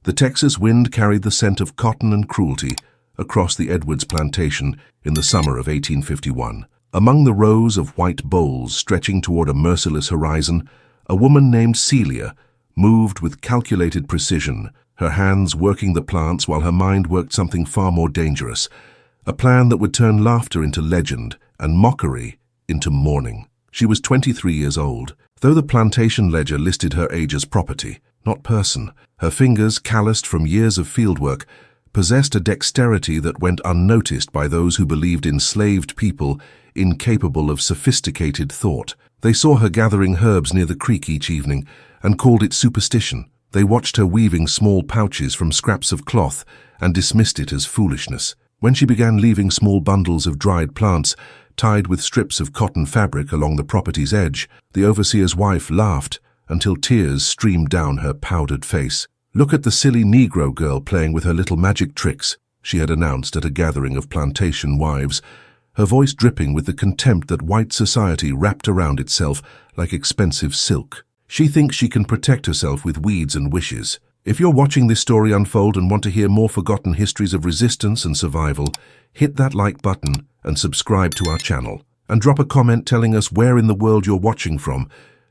The Texas wind carried the scent of cotton and cruelty across the Edwards plantation in the summer of 1851. Among the rows of white boles stretching toward a merciless horizon, a woman named Celia moved with calculated precision, her hands working the plants while her mind worked something far more dangerous, a plan that would turn laughter into legend and mockery into mourning. She was 23 years old, though the plantation ledger listed her age as property, not person. Her fingers, calloused from years of fieldwork, possessed a dexterity that went unnoticed by those who believed enslaved people incapable of sophisticated thought. They saw her gathering herbs near the creek each evening and called it superstition. They watched her weaving small pouches from scraps of cloth and dismissed it as foolishness. When she began leaving small bundles of dried plants tied with strips of cotton fabric along the property's edge, the overseer's wife laughed until tears streamed down her powdered face. "Look at the silly Negro girl playing with her little magic tricks," she had announced at a gathering of plantation wives, her voice dripping with the contempt that white society wrapped around itself like expensive silk. "She thinks she can protect herself with weeds and wishes." If you're watching this story unfold and want to hear more forgotten histories of resistance and survival, hit that like button and subscribe to our channel. And drop a comment telling us where in the world you're watching from.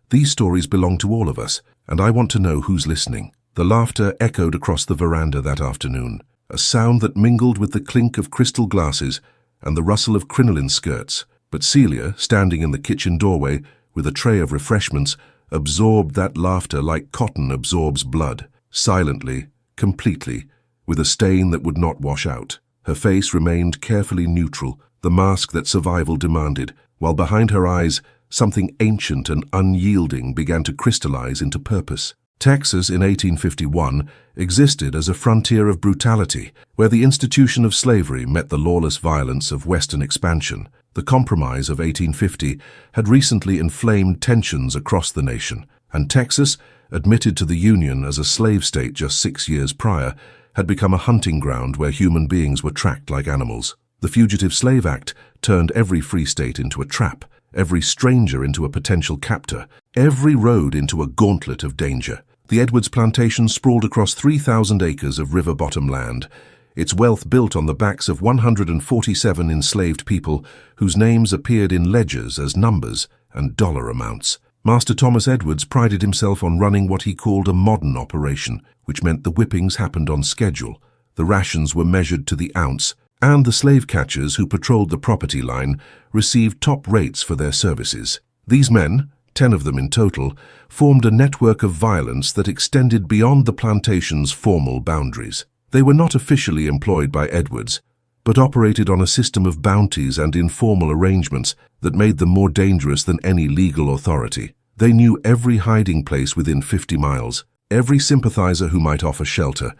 These stories belong to all of us, and I want to know who's listening. The laughter echoed across the veranda that afternoon, a sound that mingled with the clink of crystal glasses and the rustle of crinoline skirts. But Celia, standing in the kitchen doorway with a tray of refreshments, absorbed that laughter like cotton absorbs blood, silently, completely, with a stain that would not wash out. Her face remained carefully neutral, the mask that survival demanded, while behind her eyes something ancient and unyielding began to crystallize into purpose. Texas in 1851 existed as a frontier of brutality, where the institution of slavery met the lawless violence of Western expansion. The Compromise of 1850 had recently inflamed tensions across the nation, and Texas, admitted to the Union as a slave state just 6 years prior, had become a hunting ground where human beings were tracked like animals. The Fugitive Slave Act turned every free state into a trap, every stranger into a potential captor, every road into a gauntlet of danger. The Edwards plantation sprawled across 3,000 acres of river-bottom land, its wealth built on the backs of 147 enslaved people whose names appeared in ledgers as numbers and dollar amounts. Master Thomas Edwards prided himself on running what he called a modern operation, which meant the whippings happened on schedule, the rations were measured to the ounce, and the slave catchers who patrolled the property line received top rates for their services. These men, 10 of them in total, formed a network of violence that extended beyond the plantation's formal boundaries. They were not officially employed by Edwards, but operated on a system of bounties and informal arrangements that made them more dangerous than any legal authority. They knew every hiding place within 50 miles, every sympathizer who might offer shelter,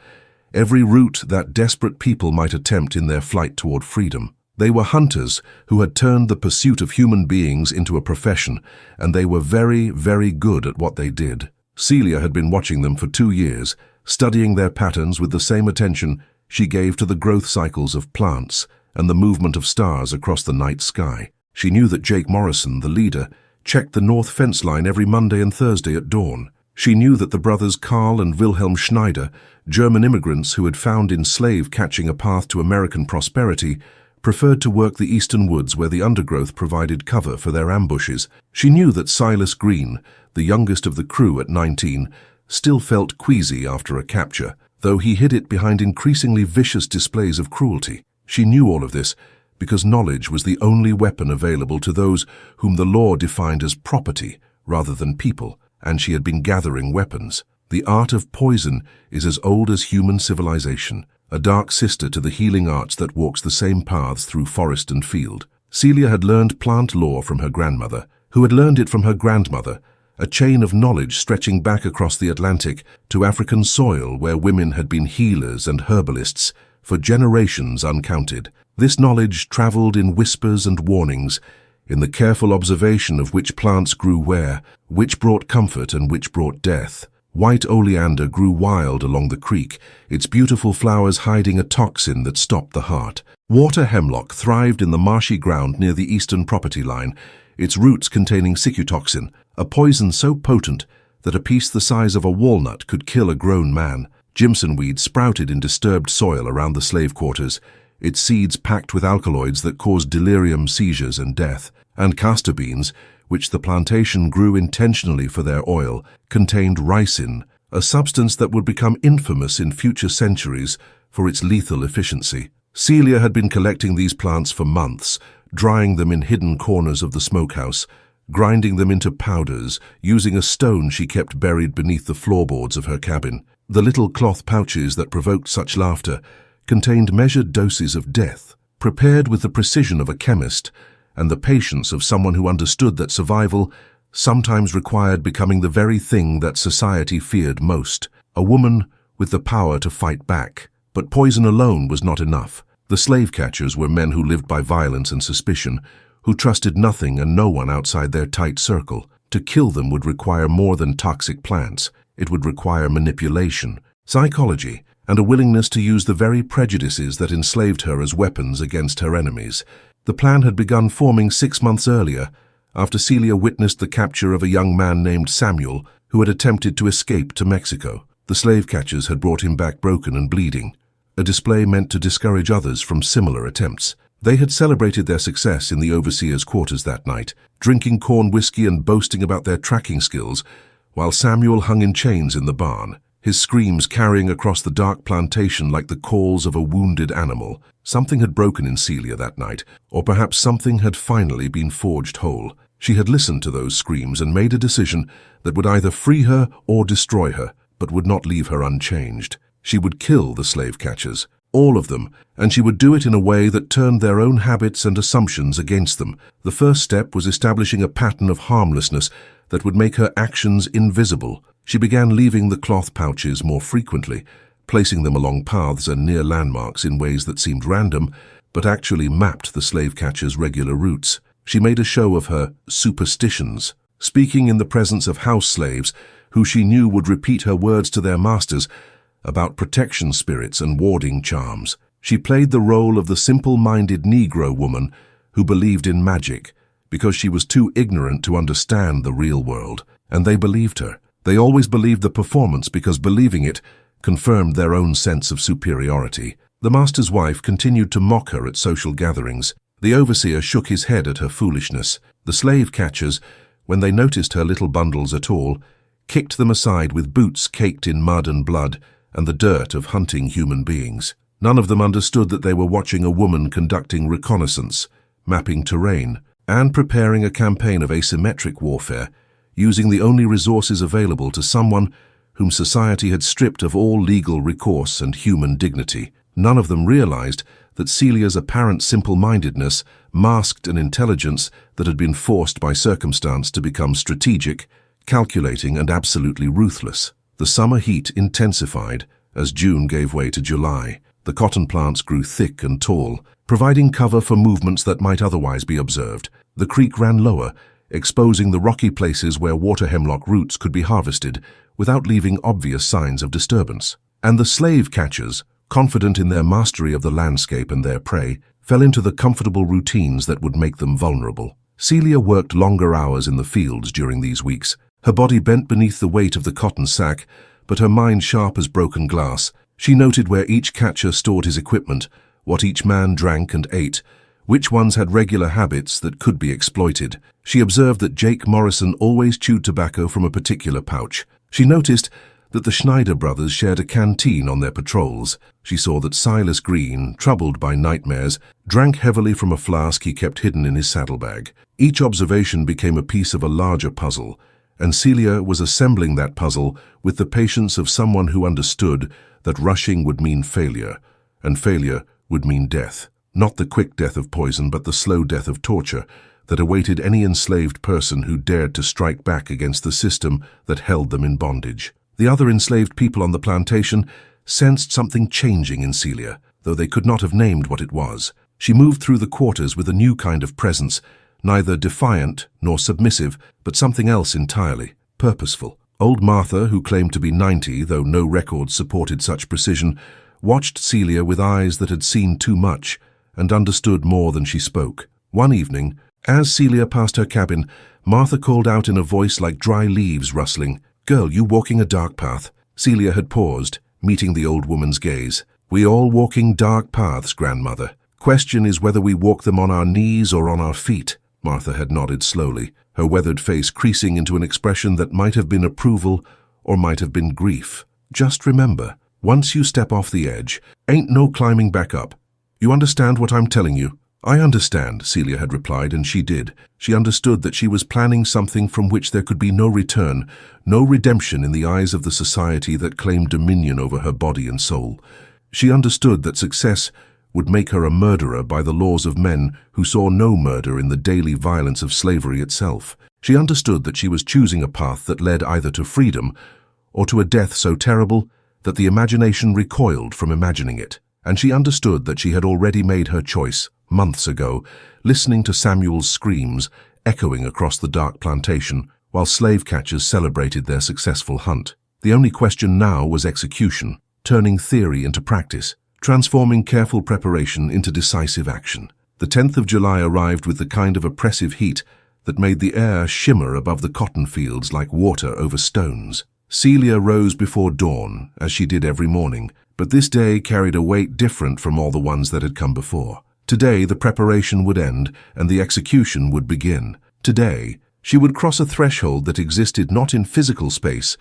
every route that desperate people might attempt in their flight toward freedom. They were hunters who had turned the pursuit of human beings into a profession, and they were very, very good at what they did. Celia had been watching them for 2 years, studying their patterns with the same attention she gave to the growth cycles of plants and the movement of stars across the night sky. She knew that Jake Morrison, the leader, checked the north fence line every Monday and Thursday at dawn. She knew that the brothers Karl and Wilhelm Schneider, German immigrants who had found in slave catching a path to American prosperity, preferred to work the eastern woods where the undergrowth provided cover for their ambushes. She knew that Silas Green, the youngest of the crew at 19, still felt queasy after a capture, though he hid it behind increasingly vicious displays of cruelty. She knew all of this because knowledge was the only weapon available to those whom the law defined as property rather than people, and she had been gathering weapons. The art of poison is as old as human civilization, a dark sister to the healing arts that walks the same paths through forest and field. Celia had learned plant lore from her grandmother, who had learned it from her grandmother, a chain of knowledge stretching back across the Atlantic to African soil where women had been healers and herbalists for generations uncounted. This knowledge traveled in whispers and warnings, in the careful observation of which plants grew where, which brought comfort and which brought death. White oleander grew wild along the creek, its beautiful flowers hiding a toxin that stopped the heart. Water hemlock thrived in the marshy ground near the eastern property line, its roots containing cicutoxin, a poison so potent that a piece the size of a walnut could kill a grown man. Jimson weed sprouted in disturbed soil around the slave quarters, its seeds packed with alkaloids that caused delirium, seizures, and death. And castor beans, which the plantation grew intentionally for their oil, contained ricin, a substance that would become infamous in future centuries for its lethal efficiency. Celia had been collecting these plants for months, drying them in hidden corners of the smokehouse, grinding them into powders, using a stone she kept buried beneath the floorboards of her cabin. The little cloth pouches that provoked such laughter contained measured doses of death, prepared with the precision of a chemist and the patience of someone who understood that survival sometimes required becoming the very thing that society feared most, a woman with the power to fight back. But poison alone was not enough. The slave catchers were men who lived by violence and suspicion, who trusted nothing and no one outside their tight circle. To kill them would require more than toxic plants. It would require manipulation, psychology, and a willingness to use the very prejudices that enslaved her as weapons against her enemies. The plan had begun forming 6 months earlier, after Celia witnessed the capture of a young man named Samuel, who had attempted to escape to Mexico. The slave catchers had brought him back broken and bleeding, a display meant to discourage others from similar attempts. They had celebrated their success in the overseer's quarters that night, drinking corn whiskey and boasting about their tracking skills, while Samuel hung in chains in the barn, his screams carrying across the dark plantation like the calls of a wounded animal. Something had broken in Celia that night, or perhaps something had finally been forged whole. She had listened to those screams and made a decision that would either free her or destroy her, but would not leave her unchanged. She would kill the slave catchers, all of them, and she would do it in a way that turned their own habits and assumptions against them. The first step was establishing a pattern of harmlessness that would make her actions invisible. She began leaving the cloth pouches more frequently, placing them along paths and near landmarks in ways that seemed random, but actually mapped the slave catchers' regular routes. She made a show of her superstitions, speaking in the presence of house slaves, who she knew would repeat her words to their masters about protection spirits and warding charms. She played the role of the simple-minded Negro woman who believed in magic because she was too ignorant to understand the real world, and they believed her. They always believed the performance because believing it confirmed their own sense of superiority. The master's wife continued to mock her at social gatherings. The overseer shook his head at her foolishness. The slave catchers, when they noticed her little bundles at all, kicked them aside with boots caked in mud and blood and the dirt of hunting human beings. None of them understood that they were watching a woman conducting reconnaissance, mapping terrain, and preparing a campaign of asymmetric warfare, using the only resources available to someone whom society had stripped of all legal recourse and human dignity. None of them realized that Celia's apparent simple-mindedness masked an intelligence that had been forced by circumstance to become strategic, calculating, and absolutely ruthless. The summer heat intensified as June gave way to July. The cotton plants grew thick and tall, providing cover for movements that might otherwise be observed. The creek ran lower, exposing the rocky places where water hemlock roots could be harvested without leaving obvious signs of disturbance. And the slave catchers, confident in their mastery of the landscape and their prey, fell into the comfortable routines that would make them vulnerable. Celia worked longer hours in the fields during these weeks, her body bent beneath the weight of the cotton sack, but her mind sharp as broken glass. She noted where each catcher stored his equipment, what each man drank and ate, which ones had regular habits that could be exploited. She observed that Jake Morrison always chewed tobacco from a particular pouch. She noticed that the Schneider brothers shared a canteen on their patrols. She saw that Silas Green, troubled by nightmares, drank heavily from a flask he kept hidden in his saddlebag. Each observation became a piece of a larger puzzle, and Celia was assembling that puzzle with the patience of someone who understood that rushing would mean failure, and failure would mean death. Not the quick death of poison, but the slow death of torture that awaited any enslaved person who dared to strike back against the system that held them in bondage. The other enslaved people on the plantation sensed something changing in Celia, though they could not have named what it was. She moved through the quarters with a new kind of presence, neither defiant nor submissive, but something else entirely, purposeful. Old Martha, who claimed to be 90, though no records supported such precision, watched Celia with eyes that had seen too much and understood more than she spoke. One evening, as Celia passed her cabin, Martha called out in a voice like dry leaves rustling, "Girl, you walking a dark path." Celia had paused, meeting the old woman's gaze. "We all walking dark paths, grandmother. Question is whether we walk them on our knees or on our feet." Martha had nodded slowly, her weathered face creasing into an expression that might have been approval or might have been grief. "Just remember, once you step off the edge, ain't no climbing back up. You understand what I'm telling you?" "I understand," Celia had replied, and she did. She understood that she was planning something from which there could be no return, no redemption in the eyes of the society that claimed dominion over her body and soul. She understood that success would make her a murderer by the laws of men who saw no murder in the daily violence of slavery itself. She understood that she was choosing a path that led either to freedom or to a death so terrible that the imagination recoiled from imagining it. And she understood that she had already made her choice months ago, listening to Samuel's screams echoing across the dark plantation while slave catchers celebrated their successful hunt. The only question now was execution, turning theory into practice, transforming careful preparation into decisive action. The 10th of July arrived with the kind of oppressive heat that made the air shimmer above the cotton fields like water over stones. Celia rose before dawn, as she did every morning, but this day carried a weight different from all the ones that had come before. Today the preparation would end and the execution would begin. Today she would cross a threshold that existed not in physical space,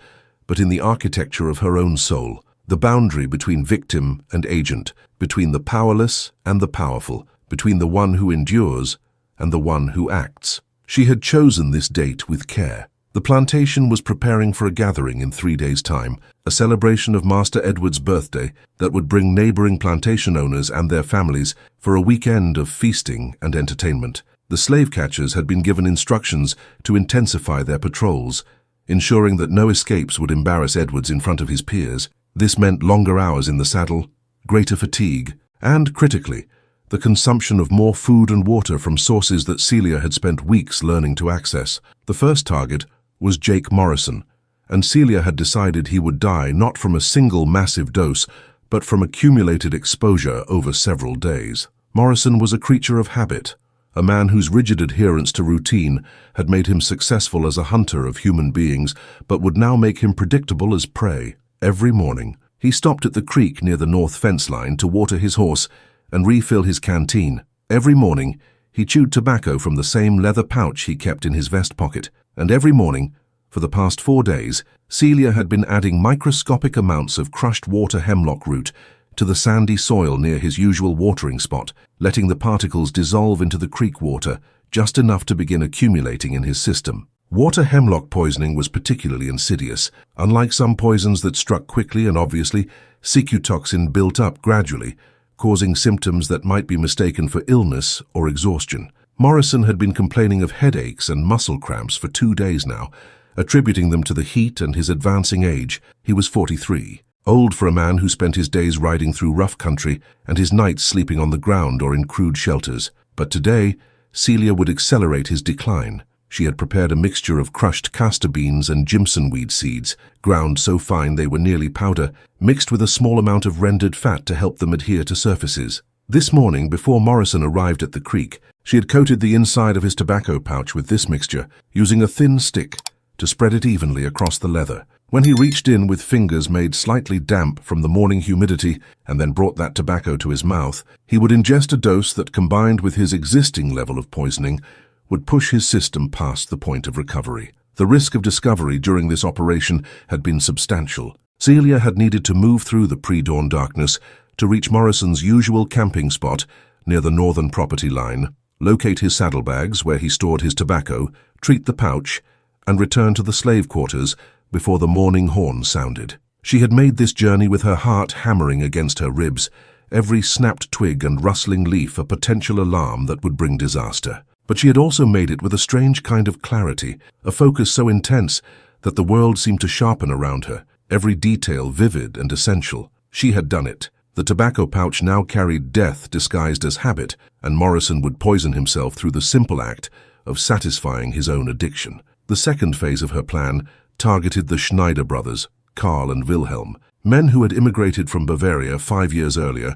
but in the architecture of her own soul, the boundary between victim and agent, between the powerless and the powerful, between the one who endures and the one who acts. She had chosen this date with care. The plantation was preparing for a gathering in 3 days' time, a celebration of Master Edward's birthday that would bring neighboring plantation owners and their families for a weekend of feasting and entertainment. The slave catchers had been given instructions to intensify their patrols, ensuring that no escapes would embarrass Edwards in front of his peers. This meant longer hours in the saddle, greater fatigue, and, critically, the consumption of more food and water from sources that Celia had spent weeks learning to access. The first target was Jake Morrison, and Celia had decided he would die not from a single massive dose, but from accumulated exposure over several days. Morrison was a creature of habit, a man whose rigid adherence to routine had made him successful as a hunter of human beings, but would now make him predictable as prey. Every morning, he stopped at the creek near the north fence line to water his horse and refill his canteen. Every morning, he chewed tobacco from the same leather pouch he kept in his vest pocket. And every morning, for the past 4 days, Celia had been adding microscopic amounts of crushed water hemlock root to the sandy soil near his usual watering spot, letting the particles dissolve into the creek water, just enough to begin accumulating in his system. Water hemlock poisoning was particularly insidious. Unlike some poisons that struck quickly and obviously, secutoxin built up gradually, causing symptoms that might be mistaken for illness or exhaustion. Morrison had been complaining of headaches and muscle cramps for 2 days now, attributing them to the heat and his advancing age. He was 43, old for a man who spent his days riding through rough country and his nights sleeping on the ground or in crude shelters. But today, Celia would accelerate his decline. She had prepared a mixture of crushed castor beans and Jimson weed seeds, ground so fine they were nearly powder, mixed with a small amount of rendered fat to help them adhere to surfaces. This morning, before Morrison arrived at the creek, she had coated the inside of his tobacco pouch with this mixture, using a thin stick to spread it evenly across the leather. When he reached in with fingers made slightly damp from the morning humidity and then brought that tobacco to his mouth, he would ingest a dose that, combined with his existing level of poisoning, would push his system past the point of recovery. The risk of discovery during this operation had been substantial. Celia had needed to move through the pre-dawn darkness to reach Morrison's usual camping spot near the northern property line, locate his saddlebags where he stored his tobacco, treat the pouch, and return to the slave quarters before the morning horn sounded. She had made this journey with her heart hammering against her ribs, every snapped twig and rustling leaf a potential alarm that would bring disaster. But she had also made it with a strange kind of clarity, a focus so intense that the world seemed to sharpen around her, every detail vivid and essential. She had done it. The tobacco pouch now carried death disguised as habit, and Morrison would poison himself through the simple act of satisfying his own addiction. The second phase of her plan targeted the Schneider brothers, Karl and Wilhelm, men who had immigrated from Bavaria 5 years earlier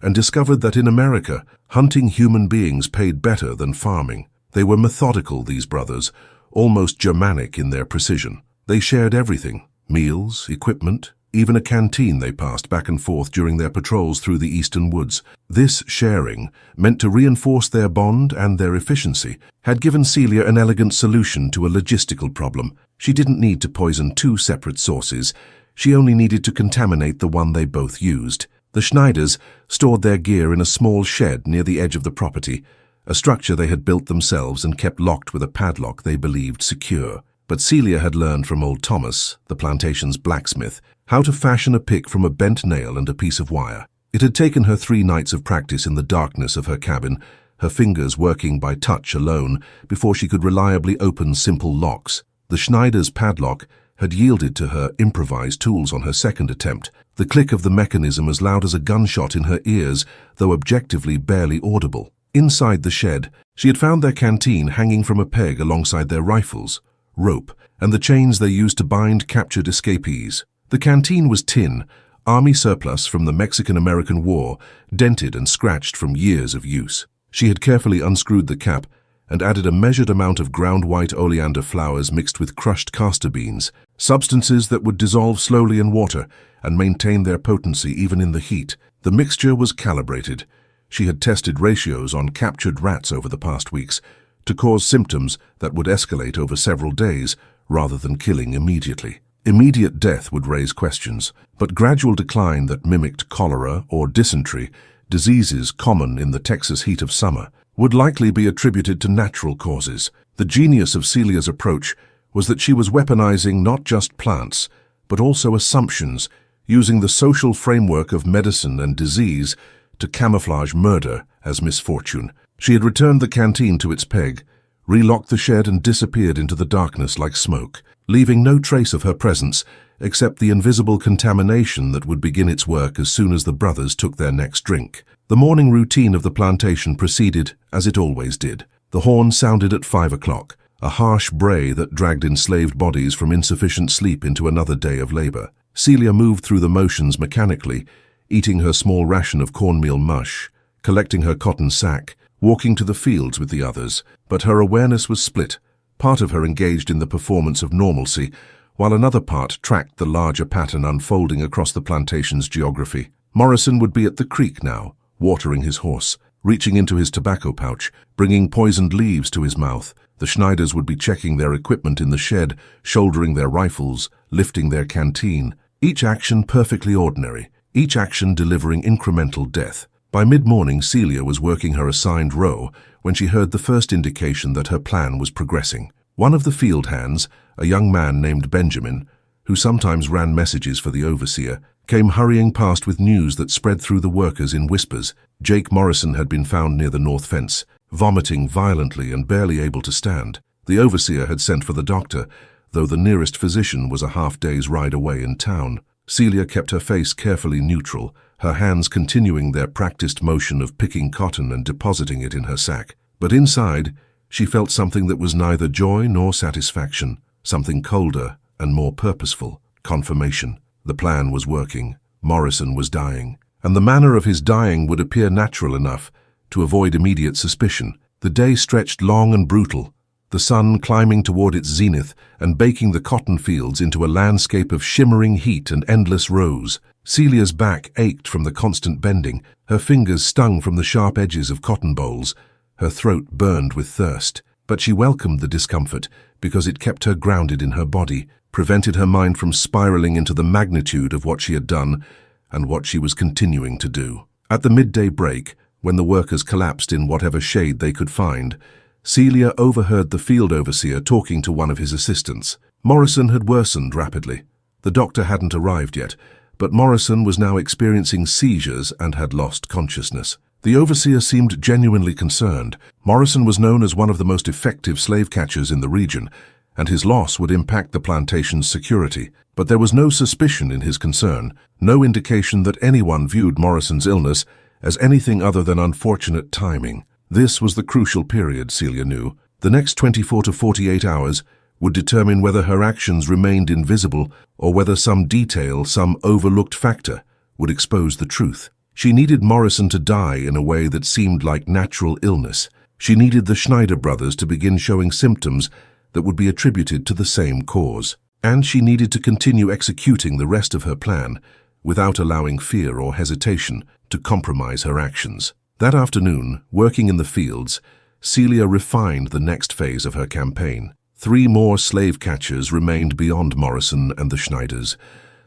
and discovered that in America, hunting human beings paid better than farming. They were methodical, these brothers, almost Germanic in their precision. They shared everything: meals, equipment, even a canteen they passed back and forth during their patrols through the eastern woods. This sharing, meant to reinforce their bond and their efficiency, had given Celia an elegant solution to a logistical problem. She didn't need to poison two separate sources. She only needed to contaminate the one they both used. The Schneiders stored their gear in a small shed near the edge of the property, a structure they had built themselves and kept locked with a padlock they believed secure. But Celia had learned from old Thomas, the plantation's blacksmith, how to fashion a pick from a bent nail and a piece of wire. It had taken her 3 nights of practice in the darkness of her cabin, her fingers working by touch alone, before she could reliably open simple locks. The Schneider's padlock had yielded to her improvised tools on her second attempt, the click of the mechanism as loud as a gunshot in her ears, though objectively barely audible. Inside the shed, she had found their canteen hanging from a peg alongside their rifles, rope, and the chains they used to bind captured escapees. The canteen was tin, army surplus from the Mexican-American War, dented and scratched from years of use. She had carefully unscrewed the cap and added a measured amount of ground white oleander flowers mixed with crushed castor beans, substances that would dissolve slowly in water and maintain their potency even in the heat. The mixture was calibrated. She had tested ratios on captured rats over the past weeks to cause symptoms that would escalate over several days rather than killing immediately. Immediate death would raise questions, but gradual decline that mimicked cholera or dysentery, diseases common in the Texas heat of summer, would likely be attributed to natural causes. The genius of Celia's approach was that she was weaponizing not just plants, but also assumptions, using the social framework of medicine and disease to camouflage murder as misfortune. She had returned the canteen to its peg, relocked the shed and disappeared into the darkness like smoke, leaving no trace of her presence except the invisible contamination that would begin its work as soon as the brothers took their next drink. The morning routine of the plantation proceeded as it always did. The horn sounded at 5 o'clock, a harsh bray that dragged enslaved bodies from insufficient sleep into another day of labor. Celia moved through the motions mechanically, eating her small ration of cornmeal mush, collecting her cotton sack, walking to the fields with the others, but her awareness was split. Part of her engaged in the performance of normalcy, while another part tracked the larger pattern unfolding across the plantation's geography. Morrison would be at the creek now, watering his horse, reaching into his tobacco pouch, bringing poisoned leaves to his mouth. The Schneiders would be checking their equipment in the shed, shouldering their rifles, lifting their canteen. Each action perfectly ordinary, each action delivering incremental death. By mid-morning, Celia was working her assigned row when she heard the first indication that her plan was progressing. One of the field hands, a young man named Benjamin, who sometimes ran messages for the overseer, came hurrying past with news that spread through the workers in whispers. Jake Morrison had been found near the north fence, vomiting violently and barely able to stand. The overseer had sent for the doctor, though the nearest physician was a half-day's ride away in town. Celia kept her face carefully neutral, her hands continuing their practiced motion of picking cotton and depositing it in her sack. But inside, she felt something that was neither joy nor satisfaction, something colder and more purposeful: confirmation. The plan was working. Morrison was dying, and the manner of his dying would appear natural enough to avoid immediate suspicion. The day stretched long and brutal, the sun climbing toward its zenith and baking the cotton fields into a landscape of shimmering heat and endless rows. Celia's back ached from the constant bending, her fingers stung from the sharp edges of cotton bolls, her throat burned with thirst. But she welcomed the discomfort because it kept her grounded in her body, prevented her mind from spiraling into the magnitude of what she had done and what she was continuing to do. At the midday break, when the workers collapsed in whatever shade they could find, Celia overheard the field overseer talking to one of his assistants. Morrison had worsened rapidly. The doctor hadn't arrived yet, but Morrison was now experiencing seizures and had lost consciousness. The overseer seemed genuinely concerned. Morrison was known as one of the most effective slave catchers in the region, and his loss would impact the plantation's security. But there was no suspicion in his concern, no indication that anyone viewed Morrison's illness as anything other than unfortunate timing. This was the crucial period, Celia knew. The next 24 to 48 hours would determine whether her actions remained invisible or whether some detail, some overlooked factor, would expose the truth. She needed Morrison to die in a way that seemed like natural illness. She needed the Schneider brothers to begin showing symptoms that would be attributed to the same cause. and she needed to continue executing the rest of her plan without allowing fear or hesitation to compromise her actions. That afternoon, working in the fields, Celia refined the next phase of her campaign. 3 more slave catchers remained beyond Morrison and the Schneiders: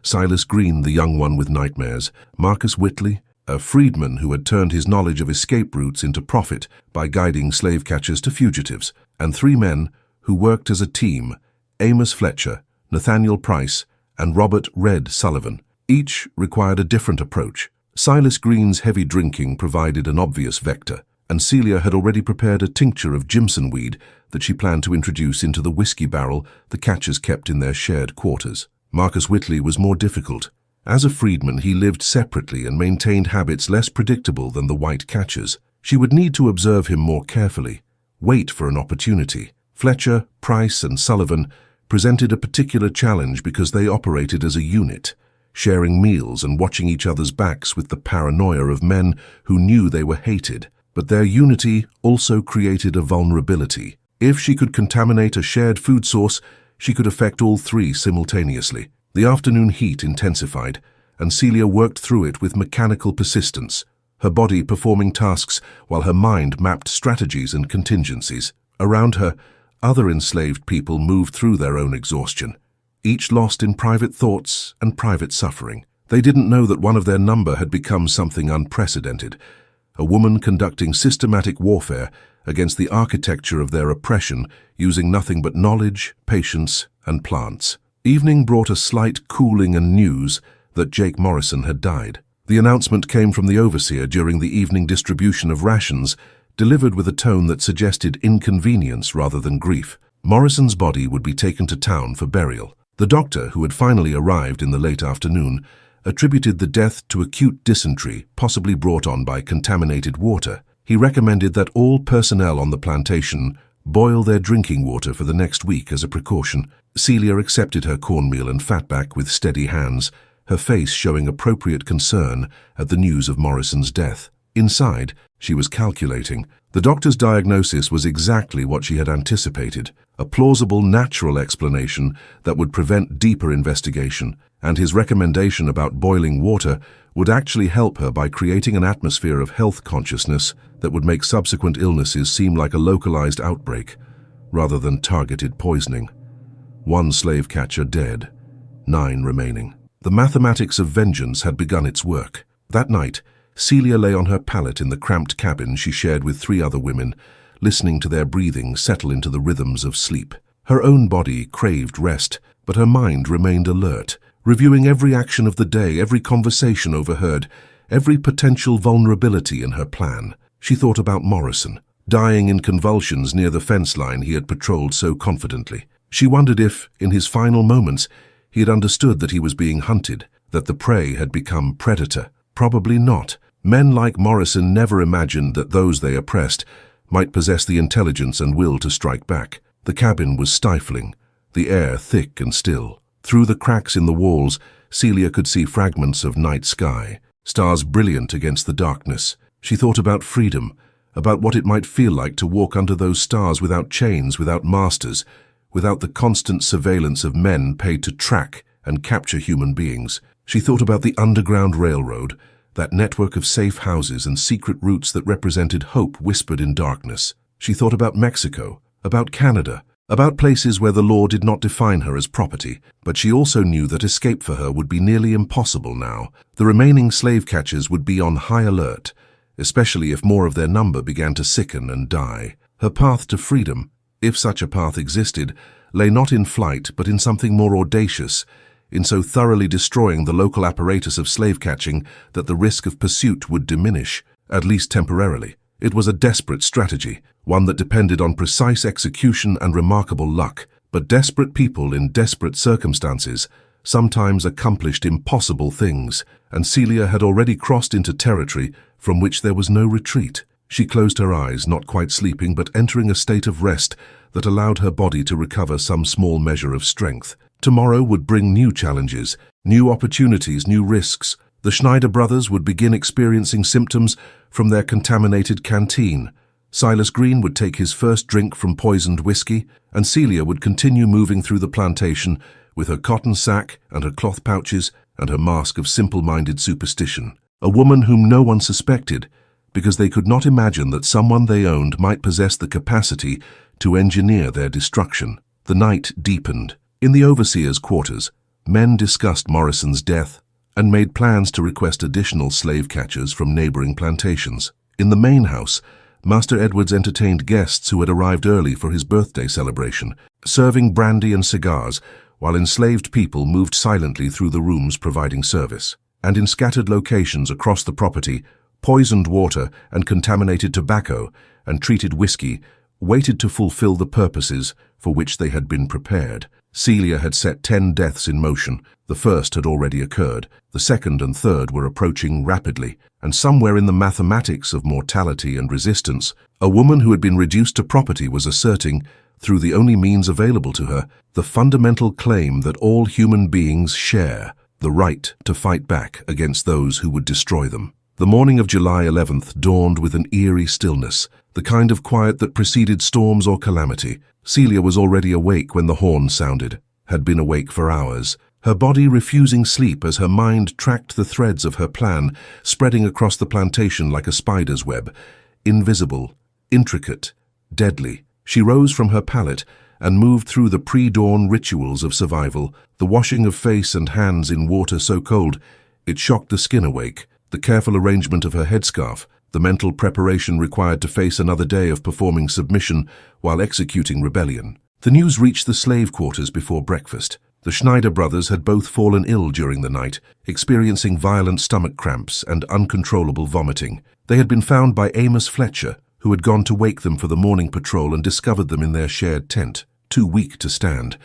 Silas Green, the young one with nightmares; Marcus Whitley, a freedman who had turned his knowledge of escape routes into profit by guiding slave catchers to fugitives; and 3 men who worked as a team: Amos Fletcher, Nathaniel Price, and Robert Red Sullivan. Each required a different approach. Silas Green's heavy drinking provided an obvious vector, and Celia had already prepared a tincture of Jimson weed that she planned to introduce into the whiskey barrel the catchers kept in their shared quarters. Marcus Whitley was more difficult. As a freedman, he lived separately and maintained habits less predictable than the white catchers. She would need to observe him more carefully, wait for an opportunity. Fletcher, Price, and Sullivan presented a particular challenge because they operated as a unit, sharing meals and watching each other's backs with the paranoia of men who knew they were hated. But their unity also created a vulnerability. If she could contaminate a shared food source, she could affect all 3 simultaneously. The afternoon heat intensified, and Celia worked through it with mechanical persistence, her body performing tasks while her mind mapped strategies and contingencies. Around her, other enslaved people moved through their own exhaustion, each lost in private thoughts and private suffering. They didn't know that one of their number had become something unprecedented: a woman conducting systematic warfare against the architecture of their oppression using nothing but knowledge, patience, and plants. Evening brought a slight cooling and news that Jake Morrison had died. The announcement came from the overseer during the evening distribution of rations, delivered with a tone that suggested inconvenience rather than grief. Morrison's body would be taken to town for burial. The doctor, who had finally arrived in the late afternoon, attributed the death to acute dysentery, possibly brought on by contaminated water. He recommended that all personnel on the plantation boil their drinking water for the next week as a precaution. Celia accepted her cornmeal and fatback with steady hands, her face showing appropriate concern at the news of Morrison's death. Inside, she was calculating. The doctor's diagnosis was exactly what she had anticipated: a plausible, natural explanation that would prevent deeper investigation, and his recommendation about boiling water would actually help her by creating an atmosphere of health consciousness that would make subsequent illnesses seem like a localized outbreak, rather than targeted poisoning. 1 slave catcher dead, 9 remaining. The mathematics of vengeance had begun its work. That night, Celia lay on her pallet in the cramped cabin she shared with 3 other women, listening to their breathing settle into the rhythms of sleep. Her own body craved rest, but her mind remained alert, reviewing every action of the day, every conversation overheard, every potential vulnerability in her plan. She thought about Morrison, dying in convulsions near the fence line he had patrolled so confidently. She wondered if, in his final moments, he had understood that he was being hunted, that the prey had become predator. Probably not. Men like Morrison never imagined that those they oppressed might possess the intelligence and will to strike back. The cabin was stifling, the air thick and still. Through the cracks in the walls, Celia could see fragments of night sky, stars brilliant against the darkness. She thought about freedom, about what it might feel like to walk under those stars without chains, without masters, without the constant surveillance of men paid to track and capture human beings. She thought about the Underground Railroad, that network of safe houses and secret routes that represented hope whispered in darkness. She thought about Mexico, about Canada, about places where the law did not define her as property, but she also knew that escape for her would be nearly impossible now. The remaining slave catchers would be on high alert, especially if more of their number began to sicken and die. Her path to freedom, if such a path existed, lay not in flight but in something more audacious, in so thoroughly destroying the local apparatus of slave catching that the risk of pursuit would diminish, at least temporarily. It was a desperate strategy, one that depended on precise execution and remarkable luck. But desperate people in desperate circumstances sometimes accomplished impossible things, and Celia had already crossed into territory from which there was no retreat. She closed her eyes, not quite sleeping, but entering a state of rest that allowed her body to recover some small measure of strength. Tomorrow would bring new challenges, new opportunities, new risks. The Schneider brothers would begin experiencing symptoms from their contaminated canteen. Silas Green would take his first drink from poisoned whiskey, and Celia would continue moving through the plantation with her cotton sack and her cloth pouches and her mask of simple-minded superstition. A woman whom no one suspected, because they could not imagine that someone they owned might possess the capacity to engineer their destruction. The night deepened. In the overseer's quarters, men discussed Morrison's death and made plans to request additional slave catchers from neighboring plantations. In the main house, Master Edwards entertained guests who had arrived early for his birthday celebration, serving brandy and cigars, while enslaved people moved silently through the rooms providing service. And in scattered locations across the property, poisoned water and contaminated tobacco and treated whiskey waited to fulfill the purposes for which they had been prepared. Celia had set 10 deaths in motion. The first had already occurred. The second and third were approaching rapidly, and somewhere in the mathematics of mortality and resistance, a woman who had been reduced to property was asserting, through the only means available to her, the fundamental claim that all human beings share, the right to fight back against those who would destroy them. The morning of July 11th dawned with an eerie stillness, the kind of quiet that preceded storms or calamity. Celia was already awake when the horn sounded, had been awake for hours, her body refusing sleep as her mind tracked the threads of her plan, spreading across the plantation like a spider's web. Invisible, intricate, deadly. She rose from her pallet and moved through the pre-dawn rituals of survival, the washing of face and hands in water so cold it shocked the skin awake, the careful arrangement of her headscarf, the mental preparation required to face another day of performing submission while executing rebellion. The news reached the slave quarters before breakfast. The Schneider brothers had both fallen ill during the night, experiencing violent stomach cramps and uncontrollable vomiting. They had been found by Amos Fletcher, who had gone to wake them for the morning patrol and discovered them in their shared tent, too weak to stand,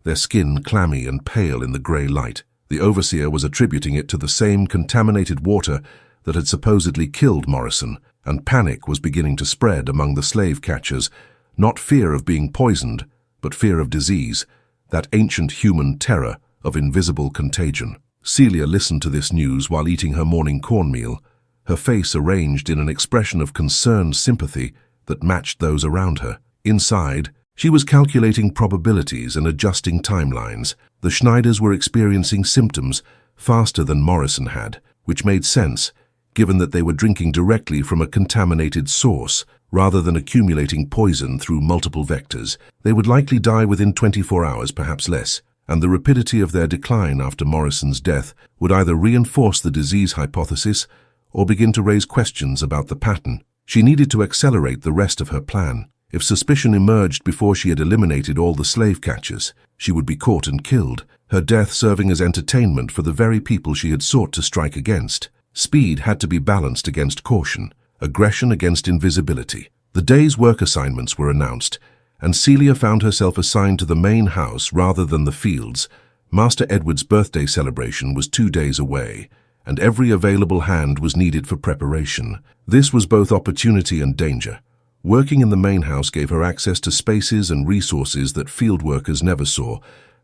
their skin clammy and pale in the grey light. The overseer was attributing it to the same contaminated water that had supposedly killed Morrison, and panic was beginning to spread among the slave catchers, not fear of being poisoned, but fear of disease, that ancient human terror of invisible contagion. Celia listened to this news while eating her morning cornmeal, her face arranged in an expression of concerned sympathy that matched those around her. Inside, she was calculating probabilities and adjusting timelines. The Schneiders were experiencing symptoms faster than Morrison had, which made sense, given that they were drinking directly from a contaminated source, rather than accumulating poison through multiple vectors. They would likely die within 24 hours, perhaps less, and the rapidity of their decline after Morrison's death would either reinforce the disease hypothesis or begin to raise questions about the pattern. She needed to accelerate the rest of her plan. If suspicion emerged before she had eliminated all the slave catchers, she would be caught and killed, her death serving as entertainment for the very people she had sought to strike against. Speed had to be balanced against caution, aggression against invisibility. The day's work assignments were announced, and Celia found herself assigned to the main house rather than the fields. Master Edward's birthday celebration was 2 days away, and every available hand was needed for preparation. This was both opportunity and danger. Working in the main house gave her access to spaces and resources that field workers never saw,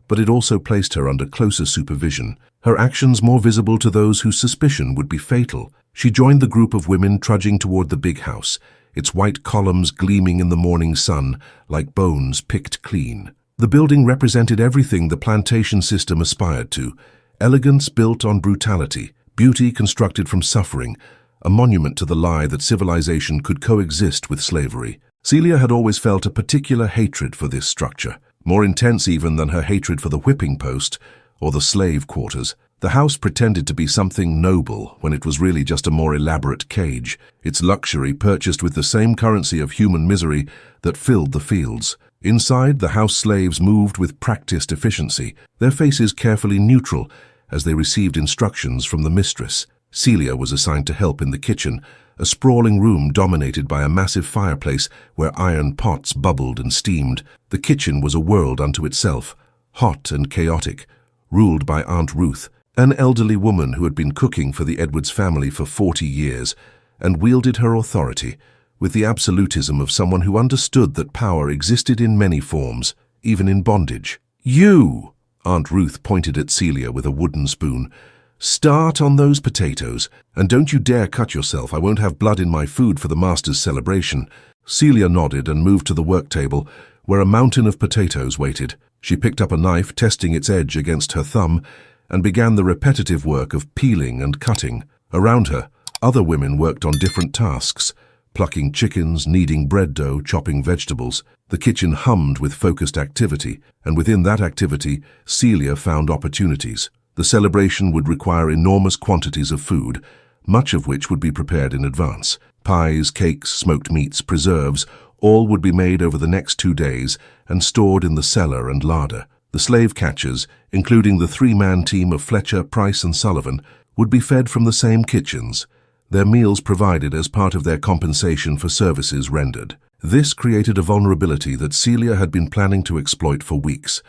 but it also placed her under closer supervision, her actions more visible to those whose suspicion would be fatal. She joined the group of women trudging toward the big house, its white columns gleaming in the morning sun like bones picked clean. The building represented everything the plantation system aspired to: elegance built on brutality, beauty constructed from suffering, a monument to the lie that civilization could coexist with slavery. Celia had always felt a particular hatred for this structure, more intense even than her hatred for the whipping post or the slave quarters. The house pretended to be something noble when it was really just a more elaborate cage, its luxury purchased with the same currency of human misery that filled the fields. Inside, the house slaves moved with practiced efficiency, their faces carefully neutral as they received instructions from the mistress. Celia was assigned to help in the kitchen, a sprawling room dominated by a massive fireplace where iron pots bubbled and steamed. The kitchen was a world unto itself, hot and chaotic, ruled by Aunt Ruth, an elderly woman who had been cooking for the Edwards family for 40 years and wielded her authority with the absolutism of someone who understood that power existed in many forms, even in bondage. "You," Aunt Ruth pointed at Celia with a wooden spoon, "start on those potatoes, and don't you dare cut yourself. I won't have blood in my food for the master's celebration." Celia nodded and moved to the work table, where a mountain of potatoes waited. She picked up a knife, testing its edge against her thumb, and began the repetitive work of peeling and cutting. Around her, other women worked on different tasks, plucking chickens, kneading bread dough, chopping vegetables. The kitchen hummed with focused activity, and within that activity, Celia found opportunities. The celebration would require enormous quantities of food, much of which would be prepared in advance. Pies, cakes, smoked meats, preserves, all would be made over the next 2 days and stored in the cellar and larder. The slave catchers, including the 3-man team of Fletcher, Price and Sullivan, would be fed from the same kitchens, their meals provided as part of their compensation for services rendered. This created a vulnerability that Celia had been planning to exploit for weeks,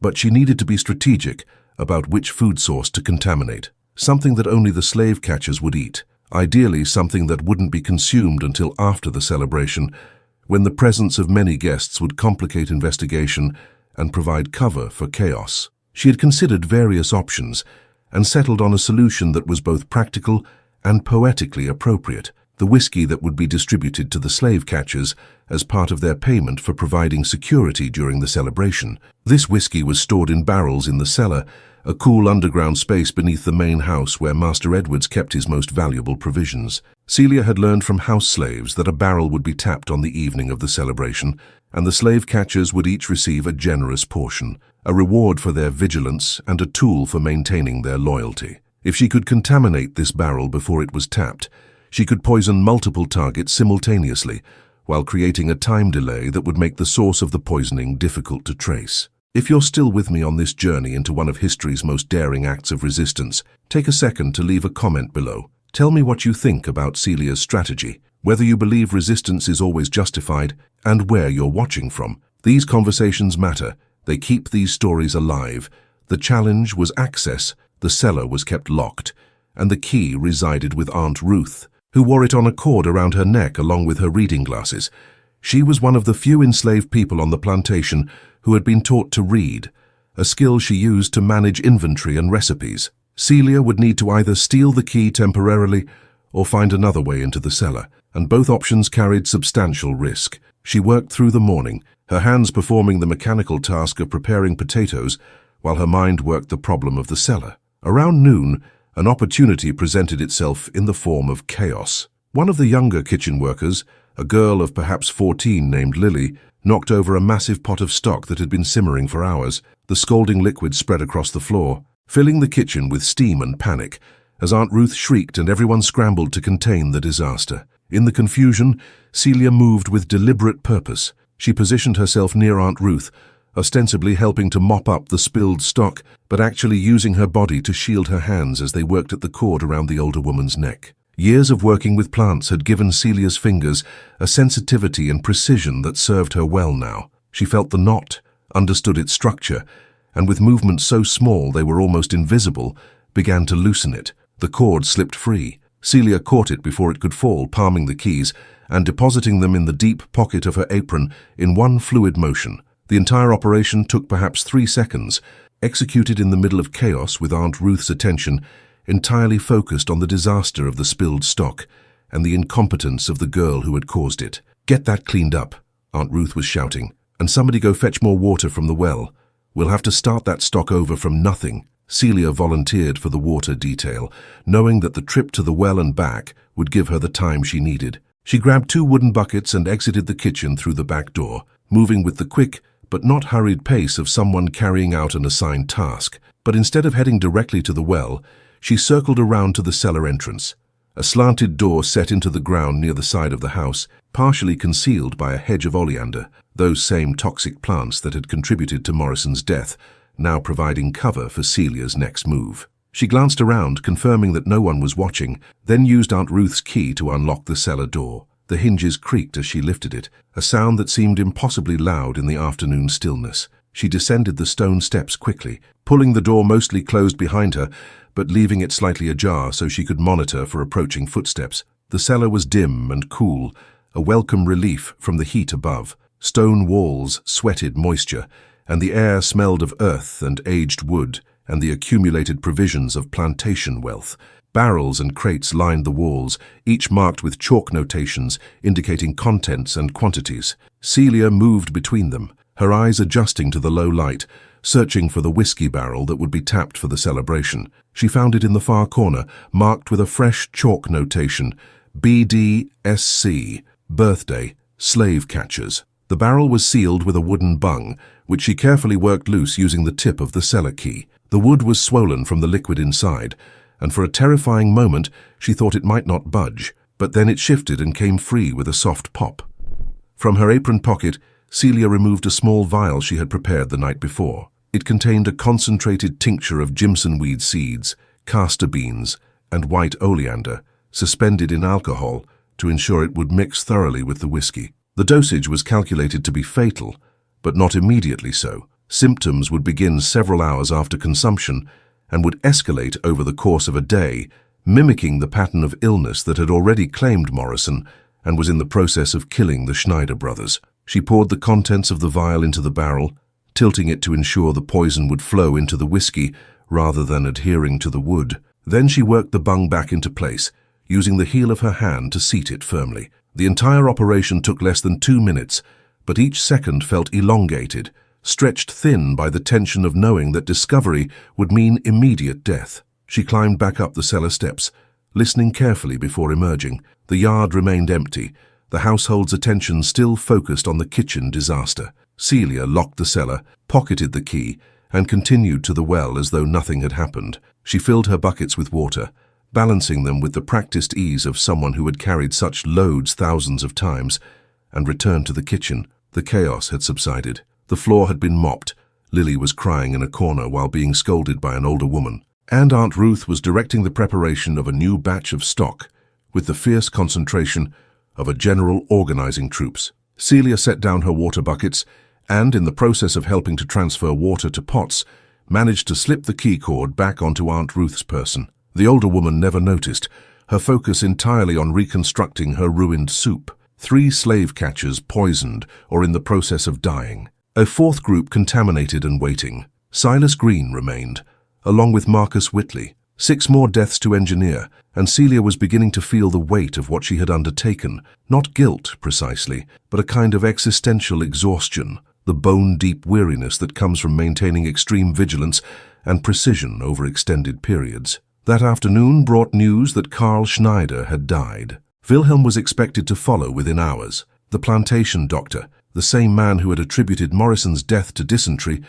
but she needed to be strategic about which food source to contaminate, something that only the slave catchers would eat, ideally something that wouldn't be consumed until after the celebration, when the presence of many guests would complicate investigation and provide cover for chaos. She had considered various options and settled on a solution that was both practical and poetically appropriate: the whiskey that would be distributed to the slave catchers as part of their payment for providing security during the celebration. This whiskey was stored in barrels in the cellar, a cool underground space beneath the main house where Master Edwards kept his most valuable provisions. Celia had learned from house slaves that a barrel would be tapped on the evening of the celebration, and the slave catchers would each receive a generous portion, a reward for their vigilance and a tool for maintaining their loyalty. If she could contaminate this barrel before it was tapped, she could poison multiple targets simultaneously, while creating a time delay that would make the source of the poisoning difficult to trace. If you're still with me on this journey into one of history's most daring acts of resistance, take a second to leave a comment below. Tell me what you think about Celia's strategy, whether you believe resistance is always justified, and where you're watching from. These conversations matter. They keep these stories alive. The challenge was access, the cellar was kept locked, and the key resided with Aunt Ruth, who wore it on a cord around her neck along with her reading glasses. She was one of the few enslaved people on the plantation who had been taught to read, a skill she used to manage inventory and recipes. Celia would need to either steal the key temporarily or find another way into the cellar, and both options carried substantial risk. She worked through the morning, her hands performing the mechanical task of preparing potatoes, while her mind worked the problem of the cellar. Around noon, an opportunity presented itself in the form of chaos. One of the younger kitchen workers, a girl of perhaps 14 named Lily, knocked over a massive pot of stock that had been simmering for hours. The scalding liquid spread across the floor, filling the kitchen with steam and panic, as Aunt Ruth shrieked and everyone scrambled to contain the disaster. In the confusion, Celia moved with deliberate purpose. She positioned herself near Aunt Ruth, ostensibly helping to mop up the spilled stock, but actually using her body to shield her hands as they worked at the cord around the older woman's neck. Years of working with plants had given Celia's fingers a sensitivity and precision that served her well now. She felt the knot, understood its structure, and with movements so small they were almost invisible, began to loosen it. The cord slipped free. Celia caught it before it could fall, palming the keys and depositing them in the deep pocket of her apron in one fluid motion. The entire operation took perhaps 3 seconds, executed in the middle of chaos with Aunt Ruth's attention entirely focused on the disaster of the spilled stock and the incompetence of the girl who had caused it. "Get that cleaned up," Aunt Ruth was shouting, "and somebody go fetch more water from the well. We'll have to start that stock over from nothing." Celia volunteered for the water detail, knowing that the trip to the well and back would give her the time she needed. She grabbed 2 wooden buckets and exited the kitchen through the back door, moving with the quick but not hurried pace of someone carrying out an assigned task. But instead of heading directly to the well, she circled around to the cellar entrance, a slanted door set into the ground near the side of the house, partially concealed by a hedge of oleander, those same toxic plants that had contributed to Morrison's death, now providing cover for Celia's next move. She glanced around, confirming that no one was watching, then used Aunt Ruth's key to unlock the cellar door. The hinges creaked as she lifted it, a sound that seemed impossibly loud in the afternoon stillness. She descended the stone steps quickly, pulling the door mostly closed behind her, but leaving it slightly ajar so she could monitor for approaching footsteps. The cellar was dim and cool, a welcome relief from the heat above. Stone walls sweated moisture, and the air smelled of earth and aged wood and the accumulated provisions of plantation wealth. Barrels and crates lined the walls, each marked with chalk notations indicating contents and quantities. Celia moved between them, her eyes adjusting to the low light, searching for the whiskey barrel that would be tapped for the celebration. She found it in the far corner, marked with a fresh chalk notation, BDSC, birthday, slave catchers. The barrel was sealed with a wooden bung, which she carefully worked loose using the tip of the cellar key. The wood was swollen from the liquid inside, and for a terrifying moment she thought it might not budge, but then it shifted and came free with a soft pop. From her apron pocket, Celia removed a small vial she had prepared the night before. It contained a concentrated tincture of Jimson weed seeds, castor beans, and white oleander, suspended in alcohol to ensure it would mix thoroughly with the whiskey. The dosage was calculated to be fatal, but not immediately so. Symptoms would begin several hours after consumption and would escalate over the course of a day, mimicking the pattern of illness that had already claimed Morrison and was in the process of killing the Schneider brothers. She poured the contents of the vial into the barrel, tilting it to ensure the poison would flow into the whiskey rather than adhering to the wood. Then she worked the bung back into place, using the heel of her hand to seat it firmly. The entire operation took less than 2 minutes, but each second felt elongated, stretched thin by the tension of knowing that discovery would mean immediate death. She climbed back up the cellar steps, listening carefully before emerging. The yard remained empty, the household's attention still focused on the kitchen disaster. Celia locked the cellar, pocketed the key, and continued to the well as though nothing had happened. She filled her buckets with water, balancing them with the practiced ease of someone who had carried such loads thousands of times, and returned to the kitchen. The chaos had subsided. The floor had been mopped. Lily was crying in a corner while being scolded by an older woman. And Aunt Ruth was directing the preparation of a new batch of stock, with the fierce concentration of a general organizing troops. Celia set down her water buckets and, in the process of helping to transfer water to pots, managed to slip the key cord back onto Aunt Ruth's person. The older woman never noticed, her focus entirely on reconstructing her ruined soup. 3 slave catchers poisoned or in the process of dying. A 4th group contaminated and waiting. Silas Green remained, along with Marcus Whitley. 6 more deaths to engineer, and Celia was beginning to feel the weight of what she had undertaken. Not guilt, precisely, but a kind of existential exhaustion, the bone-deep weariness that comes from maintaining extreme vigilance and precision over extended periods. That afternoon brought news that Carl Schneider had died. Wilhelm was expected to follow within hours. The plantation doctor, the same man who had attributed Morrison's death to dysentery,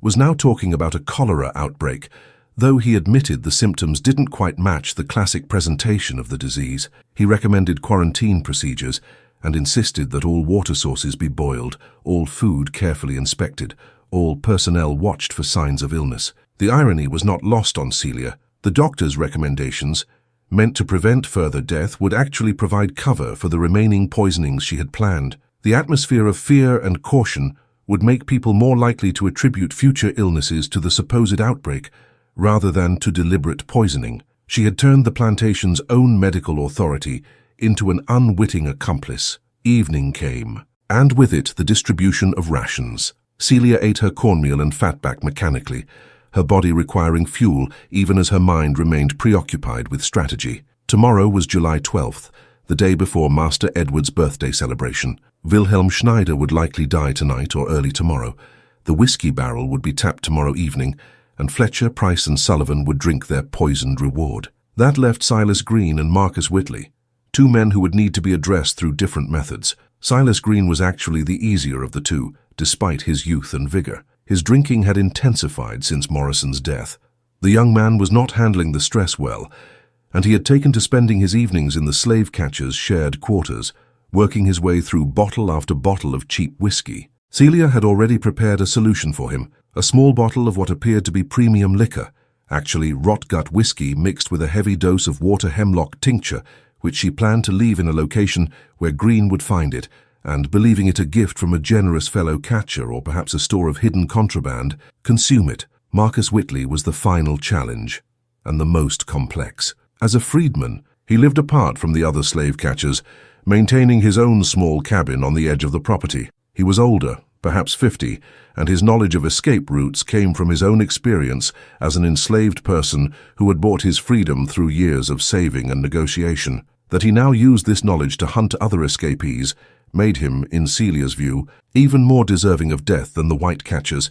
was now talking about a cholera outbreak, though he admitted the symptoms didn't quite match the classic presentation of the disease. He recommended quarantine procedures and insisted that all water sources be boiled, all food carefully inspected, all personnel watched for signs of illness. The irony was not lost on Celia. The doctor's recommendations, meant to prevent further death, would actually provide cover for the remaining poisonings she had planned. The atmosphere of fear and caution would make people more likely to attribute future illnesses to the supposed outbreak rather than to deliberate poisoning. She had turned the plantation's own medical authority into an unwitting accomplice. Evening came, and with it the distribution of rations. Celia ate her cornmeal and fatback mechanically, her body requiring fuel even as her mind remained preoccupied with strategy. Tomorrow was July 12th, the day before Master Edward's birthday celebration. Wilhelm Schneider would likely die tonight or early tomorrow. The whiskey barrel would be tapped tomorrow evening, and Fletcher, Price and Sullivan would drink their poisoned reward. That left Silas Green and Marcus Whitley, 2 men who would need to be addressed through different methods. Silas Green was actually the easier of the two, despite his youth and vigor. His drinking had intensified since Morrison's death. The young man was not handling the stress well, and he had taken to spending his evenings in the slave catchers' shared quarters, working his way through bottle after bottle of cheap whiskey. Celia had already prepared a solution for him, a small bottle of what appeared to be premium liquor, actually rot-gut whiskey mixed with a heavy dose of water hemlock tincture, which she planned to leave in a location where Green would find it, and, believing it a gift from a generous fellow catcher or perhaps a store of hidden contraband, consume it. Marcus Whitley was the final challenge, and the most complex. As a freedman, he lived apart from the other slave catchers, maintaining his own small cabin on the edge of the property. He was older, perhaps 50, and his knowledge of escape routes came from his own experience as an enslaved person who had bought his freedom through years of saving and negotiation. That he now used this knowledge to hunt other escapees made him, in Celia's view, even more deserving of death than the white catchers,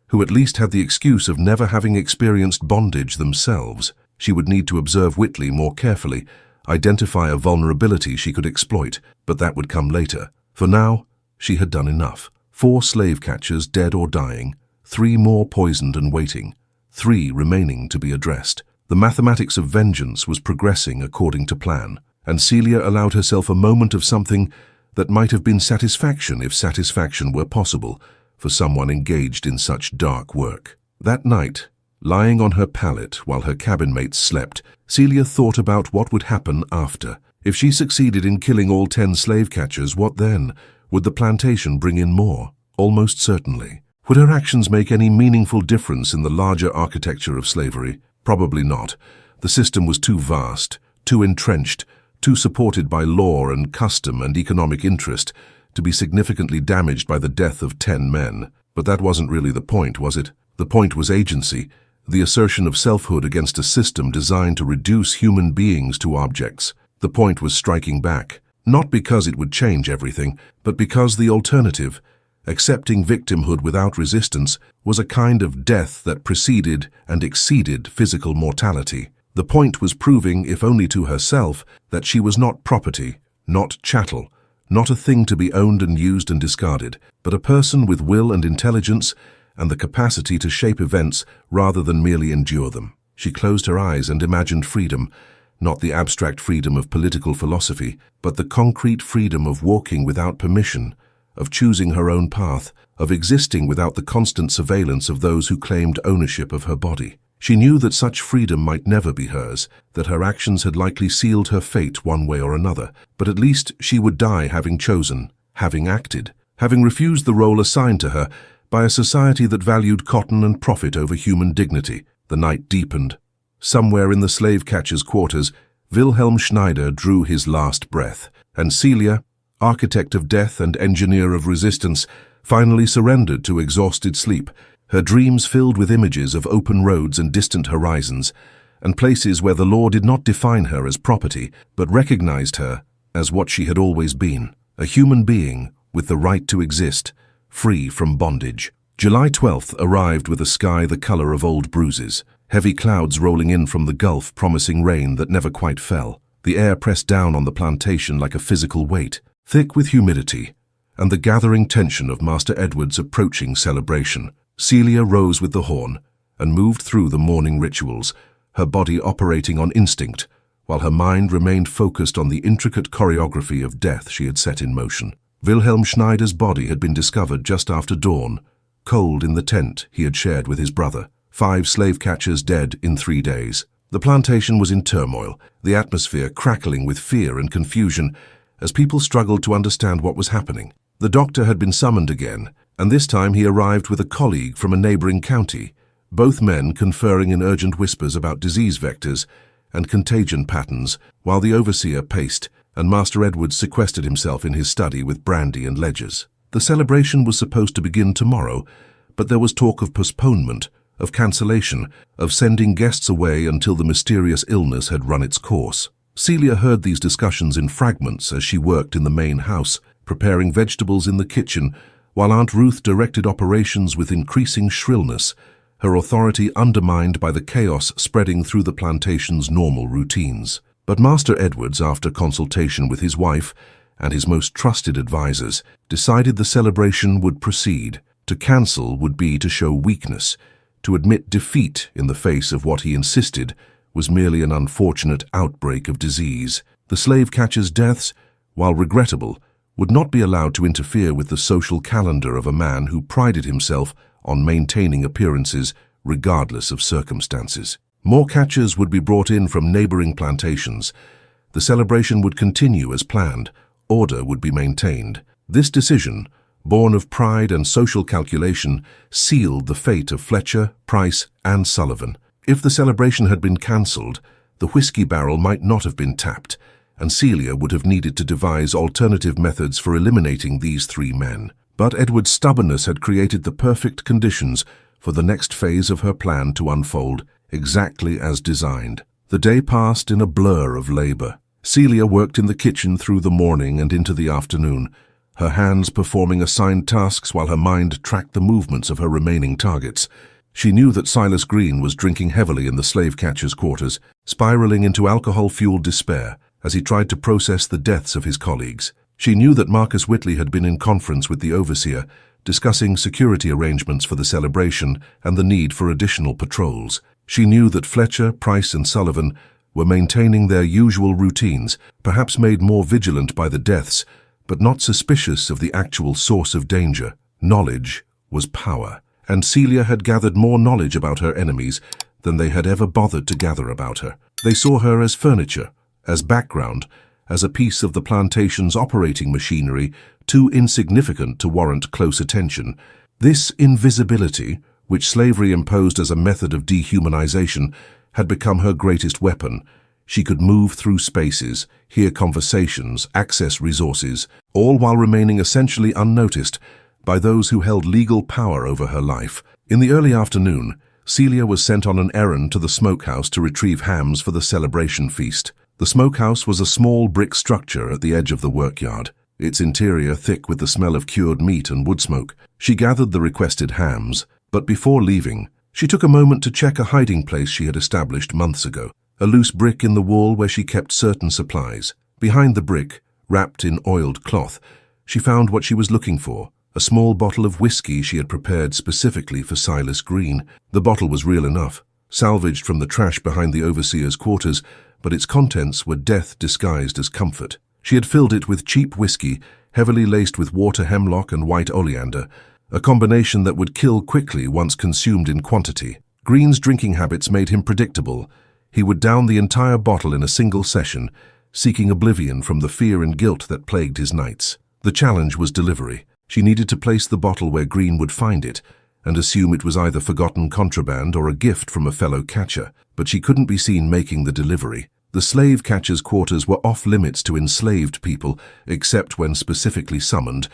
who at least had the excuse of never having experienced bondage themselves. She would need to observe Whitley more carefully, identify a vulnerability she could exploit, but that would come later. For now, she had done enough. 4 slave catchers dead or dying, 3 more poisoned and waiting, 3 remaining to be addressed. The mathematics of vengeance was progressing according to plan, and Celia allowed herself a moment of something that might have been satisfaction if satisfaction were possible for someone engaged in such dark work. That night, lying on her pallet while her cabin mates slept, Celia thought about what would happen after. If she succeeded in killing all 10 slave catchers, what then? Would the plantation bring in more? Almost certainly. Would her actions make any meaningful difference in the larger architecture of slavery? Probably not. The system was too vast, too entrenched, too supported by law and custom and economic interest to be significantly damaged by the death of 10 men. But that wasn't really the point, was it? The point was agency, the assertion of selfhood against a system designed to reduce human beings to objects. The point was striking back, not because it would change everything, but because the alternative, accepting victimhood without resistance, was a kind of death that preceded and exceeded physical mortality. The point was proving, if only to herself, that she was not property, not chattel, not a thing to be owned and used and discarded, but a person with will and intelligence and the capacity to shape events rather than merely endure them. She closed her eyes and imagined freedom, not the abstract freedom of political philosophy, but the concrete freedom of walking without permission, of choosing her own path, of existing without the constant surveillance of those who claimed ownership of her body. She knew that such freedom might never be hers, that her actions had likely sealed her fate one way or another, but at least she would die having chosen, having acted, having refused the role assigned to her by a society that valued cotton and profit over human dignity. The night deepened. Somewhere in the slave catcher's quarters, Wilhelm Schneider drew his last breath, and Celia, architect of death and engineer of resistance, finally surrendered to exhausted sleep, her dreams filled with images of open roads and distant horizons, and places where the law did not define her as property, but recognized her as what she had always been, a human being with the right to exist, free from bondage. July 12th arrived with a sky the color of old bruises, heavy clouds rolling in from the Gulf promising rain that never quite fell. The air pressed down on the plantation like a physical weight, thick with humidity, and the gathering tension of Master Edward's approaching celebration. Celia rose with the horn and moved through the morning rituals, her body operating on instinct, while her mind remained focused on the intricate choreography of death she had set in motion. Wilhelm Schneider's body had been discovered just after dawn, cold in the tent he had shared with his brother. 5 slave catchers dead in 3 days. The plantation was in turmoil, the atmosphere crackling with fear and confusion as people struggled to understand what was happening. The doctor had been summoned again, and this time he arrived with a colleague from a neighboring county, both men conferring in urgent whispers about disease vectors and contagion patterns, while the overseer paced and Master Edward sequestered himself in his study with brandy and ledgers. The celebration was supposed to begin tomorrow, but there was talk of postponement, of cancellation, of sending guests away until the mysterious illness had run its course. Celia heard these discussions in fragments as she worked in the main house, preparing vegetables in the kitchen, while Aunt Ruth directed operations with increasing shrillness, her authority undermined by the chaos spreading through the plantation's normal routines. But Master Edwards, after consultation with his wife and his most trusted advisors, decided the celebration would proceed. To cancel would be to show weakness, to admit defeat in the face of what he insisted was merely an unfortunate outbreak of disease. The slave catchers' deaths, while regrettable, would not be allowed to interfere with the social calendar of a man who prided himself on maintaining appearances regardless of circumstances. More catchers would be brought in from neighboring plantations. The celebration would continue as planned. Order would be maintained. This decision, born of pride and social calculation, sealed the fate of Fletcher, Price, and Sullivan. If the celebration had been cancelled, the whiskey barrel might not have been tapped, and Celia would have needed to devise alternative methods for eliminating these 3 men. But Edward's stubbornness had created the perfect conditions for the next phase of her plan to unfold, exactly as designed. The day passed in a blur of labor. Celia worked in the kitchen through the morning and into the afternoon, her hands performing assigned tasks while her mind tracked the movements of her remaining targets. She knew that Silas Green was drinking heavily in the slave catcher's quarters, spiraling into alcohol-fueled despair as he tried to process the deaths of his colleagues. She knew that Marcus Whitley had been in conference with the overseer, discussing security arrangements for the celebration and the need for additional patrols. She knew that Fletcher, Price, and Sullivan were maintaining their usual routines, perhaps made more vigilant by the deaths, but not suspicious of the actual source of danger. Knowledge was power, and Celia had gathered more knowledge about her enemies than they had ever bothered to gather about her. They saw her as furniture, as background, as a piece of the plantation's operating machinery, too insignificant to warrant close attention. This invisibility, which slavery imposed as a method of dehumanization, had become her greatest weapon. She could move through spaces, hear conversations, access resources, all while remaining essentially unnoticed by those who held legal power over her life. In the early afternoon, Celia was sent on an errand to the smokehouse to retrieve hams for the celebration feast. The smokehouse was a small brick structure at the edge of the workyard, its interior thick with the smell of cured meat and wood smoke. She gathered the requested hams, but before leaving, she took a moment to check a hiding place she had established months ago, a loose brick in the wall where she kept certain supplies. Behind the brick, wrapped in oiled cloth, she found what she was looking for, a small bottle of whiskey she had prepared specifically for Silas Green. The bottle was real enough, salvaged from the trash behind the overseer's quarters, but its contents were death disguised as comfort. She had filled it with cheap whiskey, heavily laced with water hemlock and white oleander, a combination that would kill quickly once consumed in quantity. Green's drinking habits made him predictable. He would down the entire bottle in a single session, seeking oblivion from the fear and guilt that plagued his nights. The challenge was delivery. She needed to place the bottle where Green would find it, and assume it was either forgotten contraband or a gift from a fellow catcher, but she couldn't be seen making the delivery. The slave catcher's quarters were off-limits to enslaved people, except when specifically summoned,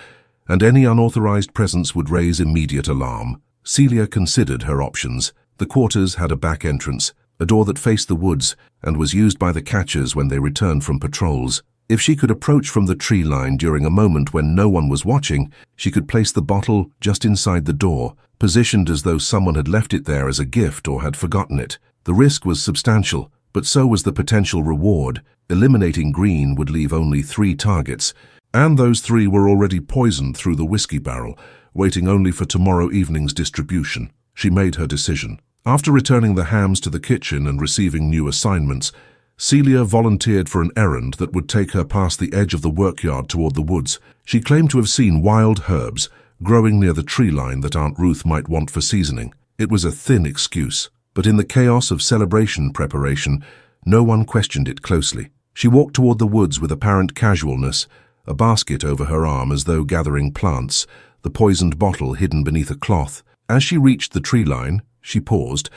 and any unauthorized presence would raise immediate alarm. Celia considered her options. The quarters had a back entrance, a door that faced the woods, and was used by the catchers when they returned from patrols. If she could approach from the tree line during a moment when no one was watching, she could place the bottle just inside the door, positioned as though someone had left it there as a gift or had forgotten it. The risk was substantial, but so was the potential reward. Eliminating Green would leave only 3 targets, and those 3 were already poisoned through the whiskey barrel, waiting only for tomorrow evening's distribution. She made her decision. After returning the hams to the kitchen and receiving new assignments, Celia volunteered for an errand that would take her past the edge of the workyard toward the woods. She claimed to have seen wild herbs growing near the tree line that Aunt Ruth might want for seasoning. It was a thin excuse, but in the chaos of celebration preparation, no one questioned it closely. She walked toward the woods with apparent casualness, a basket over her arm as though gathering plants, the poisoned bottle hidden beneath a cloth. As she reached the tree line, she paused,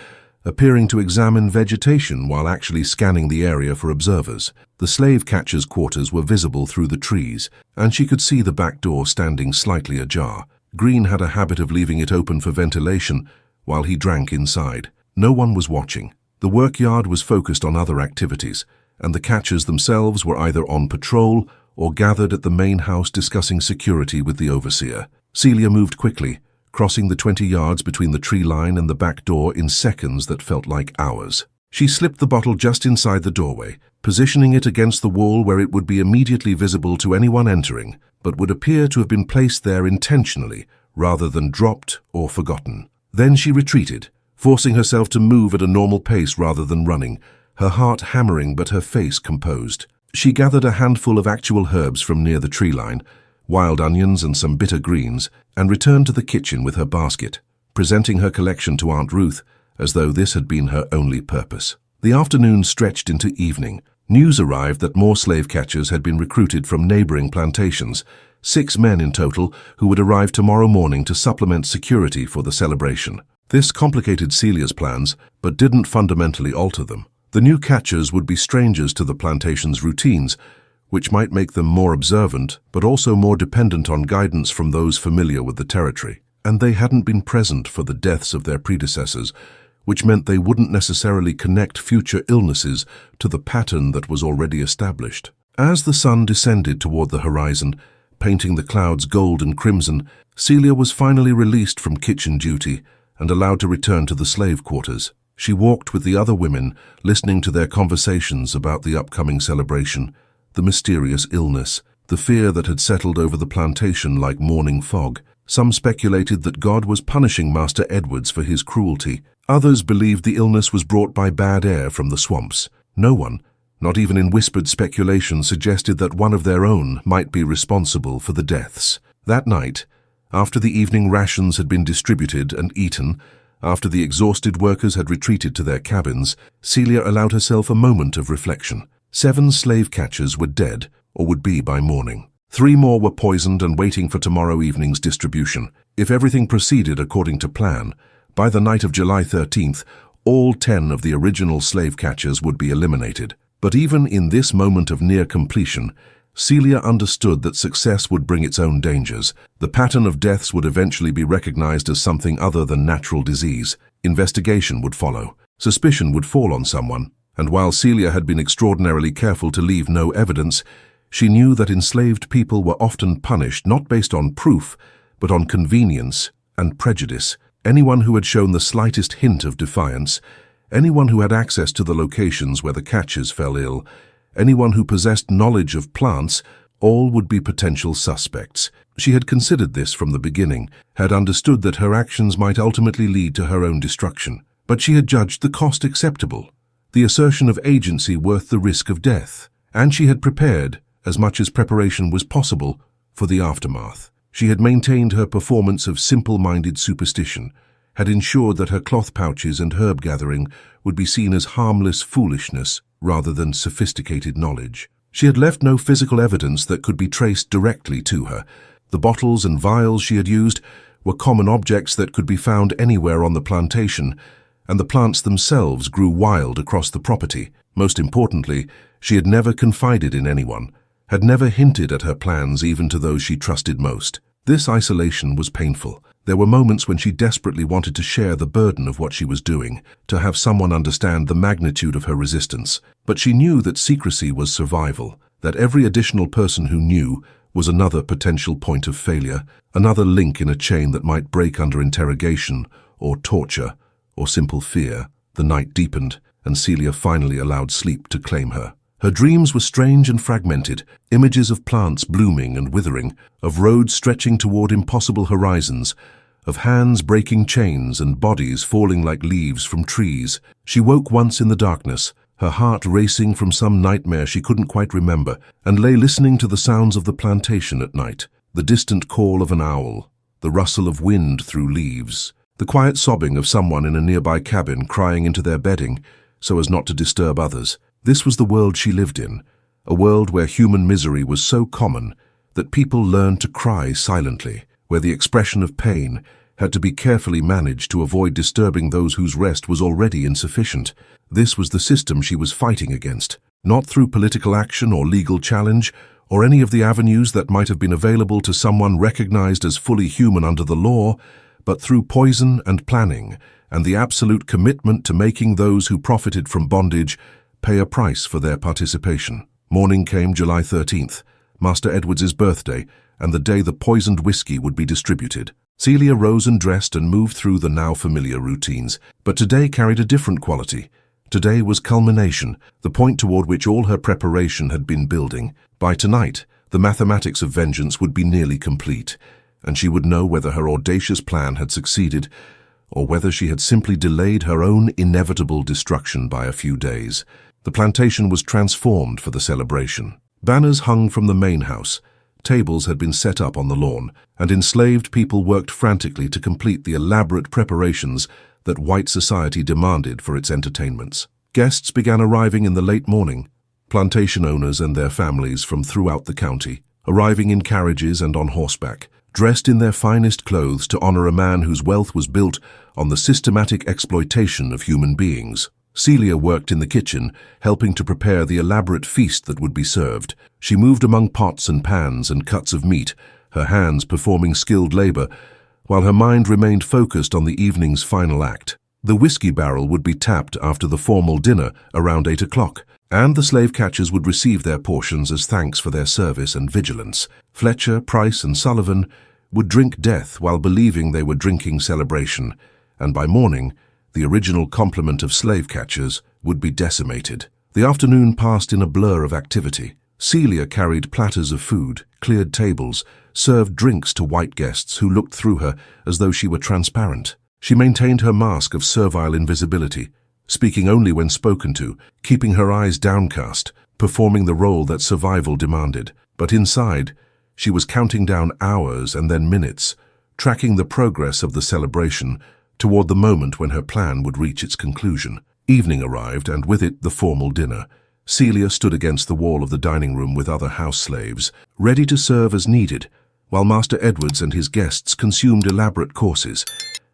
appearing to examine vegetation while actually scanning the area for observers. The slave catcher's quarters were visible through the trees, and she could see the back door standing slightly ajar. Green had a habit of leaving it open for ventilation while he drank inside. No one was watching. The workyard was focused on other activities, and the catchers themselves were either on patrol or gathered at the main house discussing security with the overseer. Celia moved quickly, crossing the 20 yards between the tree line and the back door in seconds that felt like hours. She slipped the bottle just inside the doorway, positioning it against the wall where it would be immediately visible to anyone entering, but would appear to have been placed there intentionally rather than dropped or forgotten. Then she retreated, forcing herself to move at a normal pace rather than running, her heart hammering but her face composed. She gathered a handful of actual herbs from near the tree line, wild onions and some bitter greens, and returned to the kitchen with her basket, presenting her collection to Aunt Ruth as though this had been her only purpose. The afternoon stretched into evening. News arrived that more slave catchers had been recruited from neighboring plantations, 6 men in total who would arrive tomorrow morning to supplement security for the celebration. This complicated Celia's plans, but didn't fundamentally alter them. The new catchers would be strangers to the plantation's routines, which might make them more observant, but also more dependent on guidance from those familiar with the territory. And they hadn't been present for the deaths of their predecessors, which meant they wouldn't necessarily connect future illnesses to the pattern that was already established. As the sun descended toward the horizon, painting the clouds gold and crimson, Celia was finally released from kitchen duty and allowed to return to the slave quarters. She walked with the other women, listening to their conversations about the upcoming celebration, the mysterious illness, the fear that had settled over the plantation like morning fog. Some speculated that God was punishing Master Edwards for his cruelty. Others believed the illness was brought by bad air from the swamps. No one, not even in whispered speculation, suggested that one of their own might be responsible for the deaths. That night, after the evening rations had been distributed and eaten, after the exhausted workers had retreated to their cabins, Celia allowed herself a moment of reflection. 7 slave catchers were dead, or would be by morning. 3 more were poisoned and waiting for tomorrow evening's distribution. If everything proceeded according to plan, by the night of July 13th, all 10 of the original slave catchers would be eliminated. But even in this moment of near completion, Celia understood that success would bring its own dangers. The pattern of deaths would eventually be recognized as something other than natural disease. Investigation would follow. Suspicion would fall on someone. And while Celia had been extraordinarily careful to leave no evidence, she knew that enslaved people were often punished not based on proof, but on convenience and prejudice. Anyone who had shown the slightest hint of defiance, anyone who had access to the locations where the catchers fell ill, anyone who possessed knowledge of plants, all would be potential suspects. She had considered this from the beginning, had understood that her actions might ultimately lead to her own destruction. But she had judged the cost acceptable, the assertion of agency worth the risk of death, and she had prepared, as much as preparation was possible, for the aftermath. She had maintained her performance of simple-minded superstition, had ensured that her cloth pouches and herb gathering would be seen as harmless foolishness rather than sophisticated knowledge. She had left no physical evidence that could be traced directly to her. The bottles and vials she had used were common objects that could be found anywhere on the plantation, and the plants themselves grew wild across the property. Most importantly, she had never confided in anyone, had never hinted at her plans even to those she trusted most. This isolation was painful. There were moments when she desperately wanted to share the burden of what she was doing, to have someone understand the magnitude of her resistance. But she knew that secrecy was survival, that every additional person who knew was another potential point of failure, another link in a chain that might break under interrogation, or torture, or simple fear. The night deepened, and Celia finally allowed sleep to claim her. Her dreams were strange and fragmented, images of plants blooming and withering, of roads stretching toward impossible horizons, of hands breaking chains and bodies falling like leaves from trees. She woke once in the darkness, her heart racing from some nightmare she couldn't quite remember, and lay listening to the sounds of the plantation at night, the distant call of an owl, the rustle of wind through leaves, the quiet sobbing of someone in a nearby cabin crying into their bedding so as not to disturb others. This was the world she lived in, a world where human misery was so common that people learned to cry silently, where the expression of pain had to be carefully managed to avoid disturbing those whose rest was already insufficient. This was the system she was fighting against, not through political action or legal challenge, or any of the avenues that might have been available to someone recognized as fully human under the law, but through poison and planning, and the absolute commitment to making those who profited from bondage pay a price for their participation. Morning came July 13th, Master Edwards's birthday, and the day the poisoned whiskey would be distributed. Celia rose and dressed and moved through the now familiar routines, but today carried a different quality. Today was culmination, the point toward which all her preparation had been building. By tonight, the mathematics of vengeance would be nearly complete, and she would know whether her audacious plan had succeeded or whether she had simply delayed her own inevitable destruction by a few days. The plantation was transformed for the celebration. Banners hung from the main house, tables had been set up on the lawn, and enslaved people worked frantically to complete the elaborate preparations that white society demanded for its entertainments. Guests began arriving in the late morning, plantation owners and their families from throughout the county, arriving in carriages and on horseback, dressed in their finest clothes to honor a man whose wealth was built on the systematic exploitation of human beings. Celia worked in the kitchen, helping to prepare the elaborate feast that would be served. She moved among pots and pans and cuts of meat, her hands performing skilled labor, while her mind remained focused on the evening's final act. The whiskey barrel would be tapped after the formal dinner around 8 o'clock, and the slave catchers would receive their portions as thanks for their service and vigilance. Fletcher, Price, and Sullivan would drink death while believing they were drinking celebration, and by morning, the original complement of slave catchers would be decimated. The afternoon passed in a blur of activity. Celia carried platters of food, cleared tables, served drinks to white guests who looked through her as though she were transparent. She maintained her mask of servile invisibility, speaking only when spoken to, keeping her eyes downcast, performing the role that survival demanded. But inside, she was counting down hours and then minutes, tracking the progress of the celebration toward the moment when her plan would reach its conclusion. Evening arrived, and with it the formal dinner. Celia stood against the wall of the dining room with other house slaves, ready to serve as needed, while Master Edwards and his guests consumed elaborate courses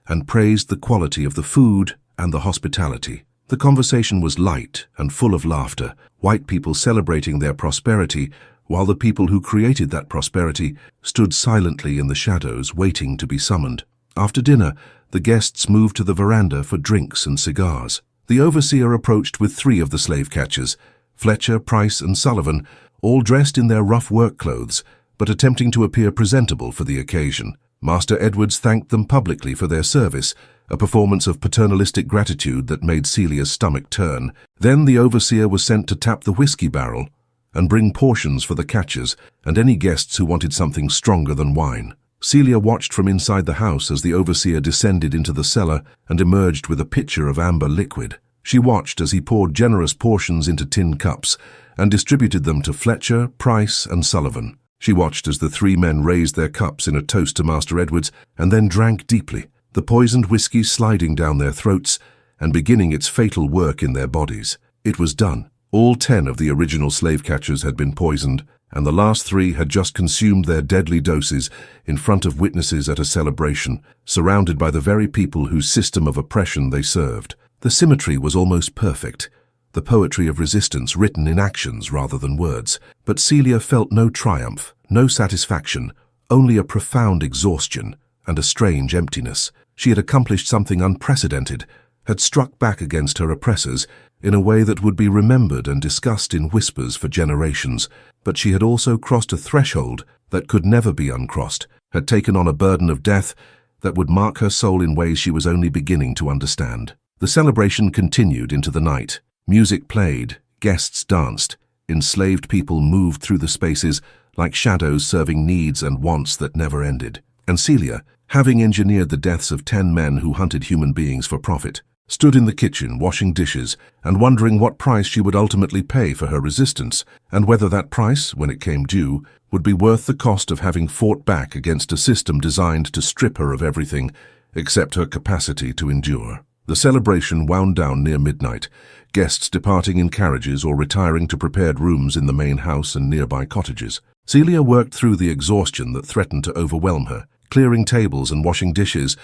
and praised the quality of the food and the hospitality. The conversation was light and full of laughter, white people celebrating their prosperity, while the people who created that prosperity stood silently in the shadows waiting to be summoned. After dinner, the guests moved to the veranda for drinks and cigars. The overseer approached with 3 of the slave catchers, Fletcher, Price, and Sullivan, all dressed in their rough work clothes, but attempting to appear presentable for the occasion. Master Edwards thanked them publicly for their service, a performance of paternalistic gratitude that made Celia's stomach turn. Then the overseer was sent to tap the whiskey barrel and bring portions for the catchers and any guests who wanted something stronger than wine. Celia watched from inside the house as the overseer descended into the cellar and emerged with a pitcher of amber liquid. She watched as he poured generous portions into tin cups and distributed them to Fletcher, Price, and Sullivan. She watched as the 3 men raised their cups in a toast to Master Edwards and then drank deeply, the poisoned whiskey sliding down their throats and beginning its fatal work in their bodies. It was done. All 10 of the original slave catchers had been poisoned, and the last 3 had just consumed their deadly doses in front of witnesses at a celebration, surrounded by the very people whose system of oppression they served. The symmetry was almost perfect, the poetry of resistance written in actions rather than words. But Celia felt no triumph, no satisfaction, only a profound exhaustion and a strange emptiness. She had accomplished something unprecedented, had struck back against her oppressors in a way that would be remembered and discussed in whispers for generations. But she had also crossed a threshold that could never be uncrossed, had taken on a burden of death that would mark her soul in ways she was only beginning to understand. The celebration continued into the night. Music played, guests danced, enslaved people moved through the spaces like shadows serving needs and wants that never ended. And Celia, having engineered the deaths of 10 men who hunted human beings for profit, stood in the kitchen washing dishes and wondering what price she would ultimately pay for her resistance, and whether that price, when it came due, would be worth the cost of having fought back against a system designed to strip her of everything except her capacity to endure. The celebration wound down near midnight, guests departing in carriages or retiring to prepared rooms in the main house and nearby cottages. Celia worked through the exhaustion that threatened to overwhelm her, clearing tables and washing dishes,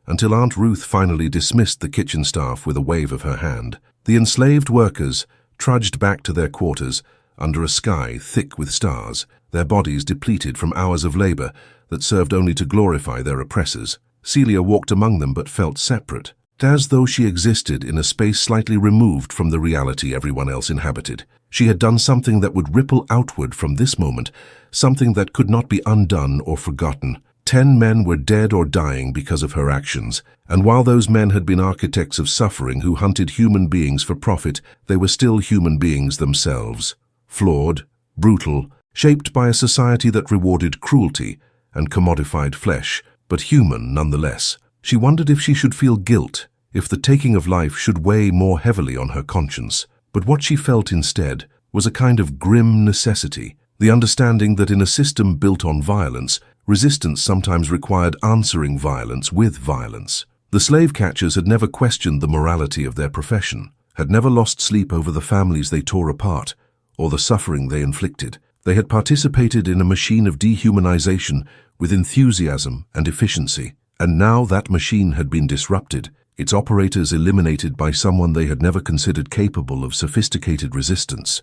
until Aunt Ruth finally dismissed the kitchen staff with a wave of her hand. The enslaved workers trudged back to their quarters under a sky thick with stars, their bodies depleted from hours of labor that served only to glorify their oppressors. Celia walked among them but felt separate, as though she existed in a space slightly removed from the reality everyone else inhabited. She had done something that would ripple outward from this moment, something that could not be undone or forgotten. 10 men were dead or dying because of her actions, and while those men had been architects of suffering who hunted human beings for profit, they were still human beings themselves. Flawed, brutal, shaped by a society that rewarded cruelty and commodified flesh, but human nonetheless. She wondered if she should feel guilt, if the taking of life should weigh more heavily on her conscience. But what she felt instead was a kind of grim necessity, the understanding that in a system built on violence, resistance sometimes required answering violence with violence. The slave catchers had never questioned the morality of their profession, had never lost sleep over the families they tore apart, or the suffering they inflicted. They had participated in a machine of dehumanization with enthusiasm and efficiency, and now that machine had been disrupted, its operators eliminated by someone they had never considered capable of sophisticated resistance.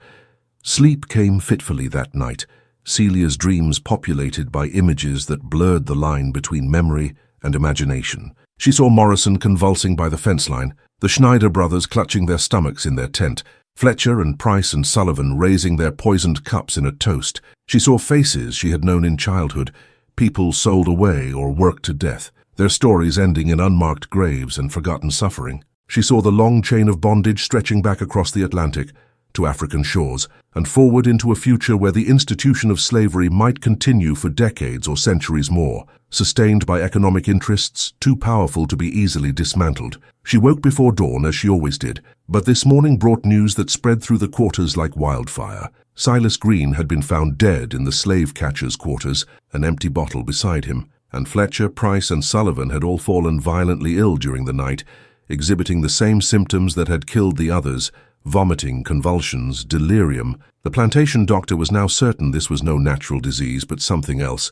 Sleep came fitfully that night, Celia's dreams populated by images that blurred the line between memory and imagination. She saw Morrison convulsing by the fence line, the Schneider brothers clutching their stomachs in their tent, Fletcher and Price and Sullivan raising their poisoned cups in a toast. She saw faces she had known in childhood, people sold away or worked to death, their stories ending in unmarked graves and forgotten suffering. She saw the long chain of bondage stretching back across the Atlantic to African shores and forward into a future where the institution of slavery might continue for decades or centuries more, sustained by economic interests too powerful to be easily dismantled. She woke before dawn, as she always did, but this morning brought news that spread through the quarters like wildfire. Silas Green had been found dead in the slave catcher's quarters, an empty bottle beside him, and Fletcher, Price, and Sullivan had all fallen violently ill during the night, exhibiting the same symptoms that had killed the others: vomiting, convulsions, delirium. The plantation doctor was now certain this was no natural disease but something else,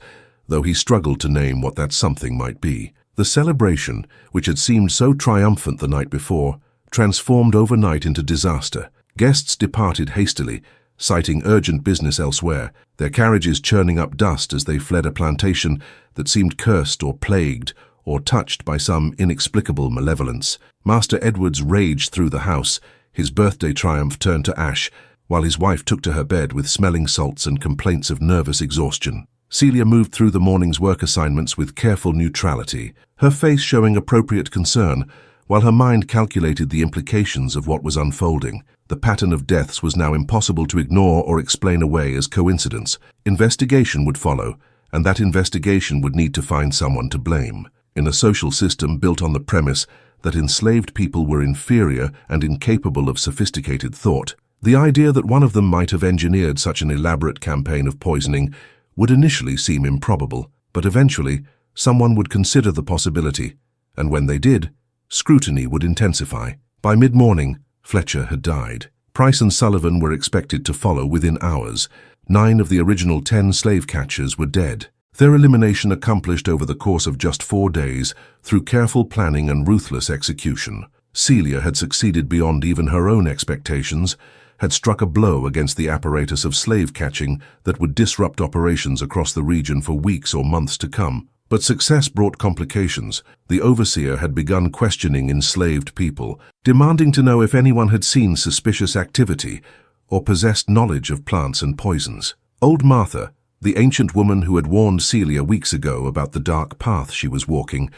though he struggled to name what that something might be. The celebration, which had seemed so triumphant the night before, transformed overnight into disaster. Guests departed hastily, citing urgent business elsewhere, their carriages churning up dust as they fled a plantation that seemed cursed or plagued or touched by some inexplicable malevolence. Master Edwards raged through the house, his birthday triumph turned to ash, while his wife took to her bed with smelling salts and complaints of nervous exhaustion. Celia moved through the morning's work assignments with careful neutrality, her face showing appropriate concern, while her mind calculated the implications of what was unfolding. The pattern of deaths was now impossible to ignore or explain away as coincidence. Investigation would follow, and that investigation would need to find someone to blame. In a social system built on the premise that enslaved people were inferior and incapable of sophisticated thought, the idea that one of them might have engineered such an elaborate campaign of poisoning would initially seem improbable, but eventually someone would consider the possibility, and when they did, scrutiny would intensify. By mid-morning, Fletcher had died. Price and Sullivan were expected to follow within hours. 9 of the original 10 slave catchers were dead. Their elimination accomplished over the course of just 4 days through careful planning and ruthless execution. Celia had succeeded beyond even her own expectations, had struck a blow against the apparatus of slave catching that would disrupt operations across the region for weeks or months to come. But success brought complications. The overseer had begun questioning enslaved people, demanding to know if anyone had seen suspicious activity or possessed knowledge of plants and poisons. Old Martha, the ancient woman who had warned Celia weeks ago about the dark path she was walking,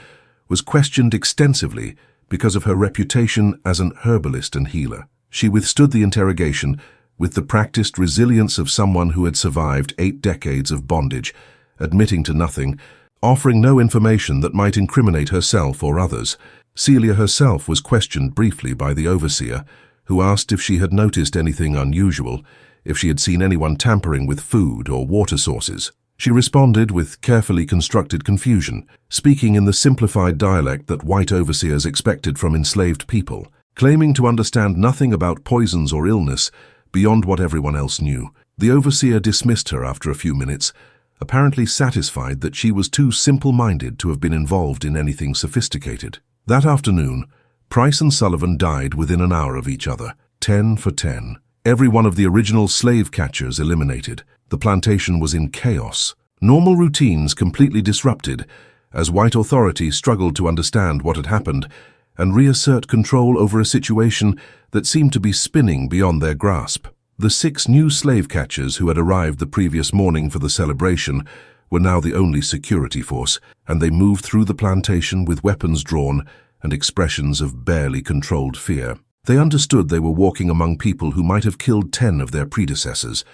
was questioned extensively because of her reputation as an herbalist and healer. She withstood the interrogation with the practiced resilience of someone who had survived 8 decades of bondage, admitting to nothing, offering no information that might incriminate herself or others. Celia herself was questioned briefly by the overseer, who asked if she had noticed anything unusual, if she had seen anyone tampering with food or water sources. She responded with carefully constructed confusion, speaking in the simplified dialect that white overseers expected from enslaved people, claiming to understand nothing about poisons or illness beyond what everyone else knew. The overseer dismissed her after a few minutes, apparently satisfied that she was too simple-minded to have been involved in anything sophisticated. That afternoon, Price and Sullivan died within an hour of each other, 10 for 10. Every one of the original slave catchers eliminated. The plantation was in chaos. Normal routines completely disrupted, as white authorities struggled to understand what had happened and reassert control over a situation that seemed to be spinning beyond their grasp. The 6 new slave catchers who had arrived the previous morning for the celebration were now the only security force, and they moved through the plantation with weapons drawn and expressions of barely controlled fear. They understood they were walking among people who might have killed 10 of their predecessors,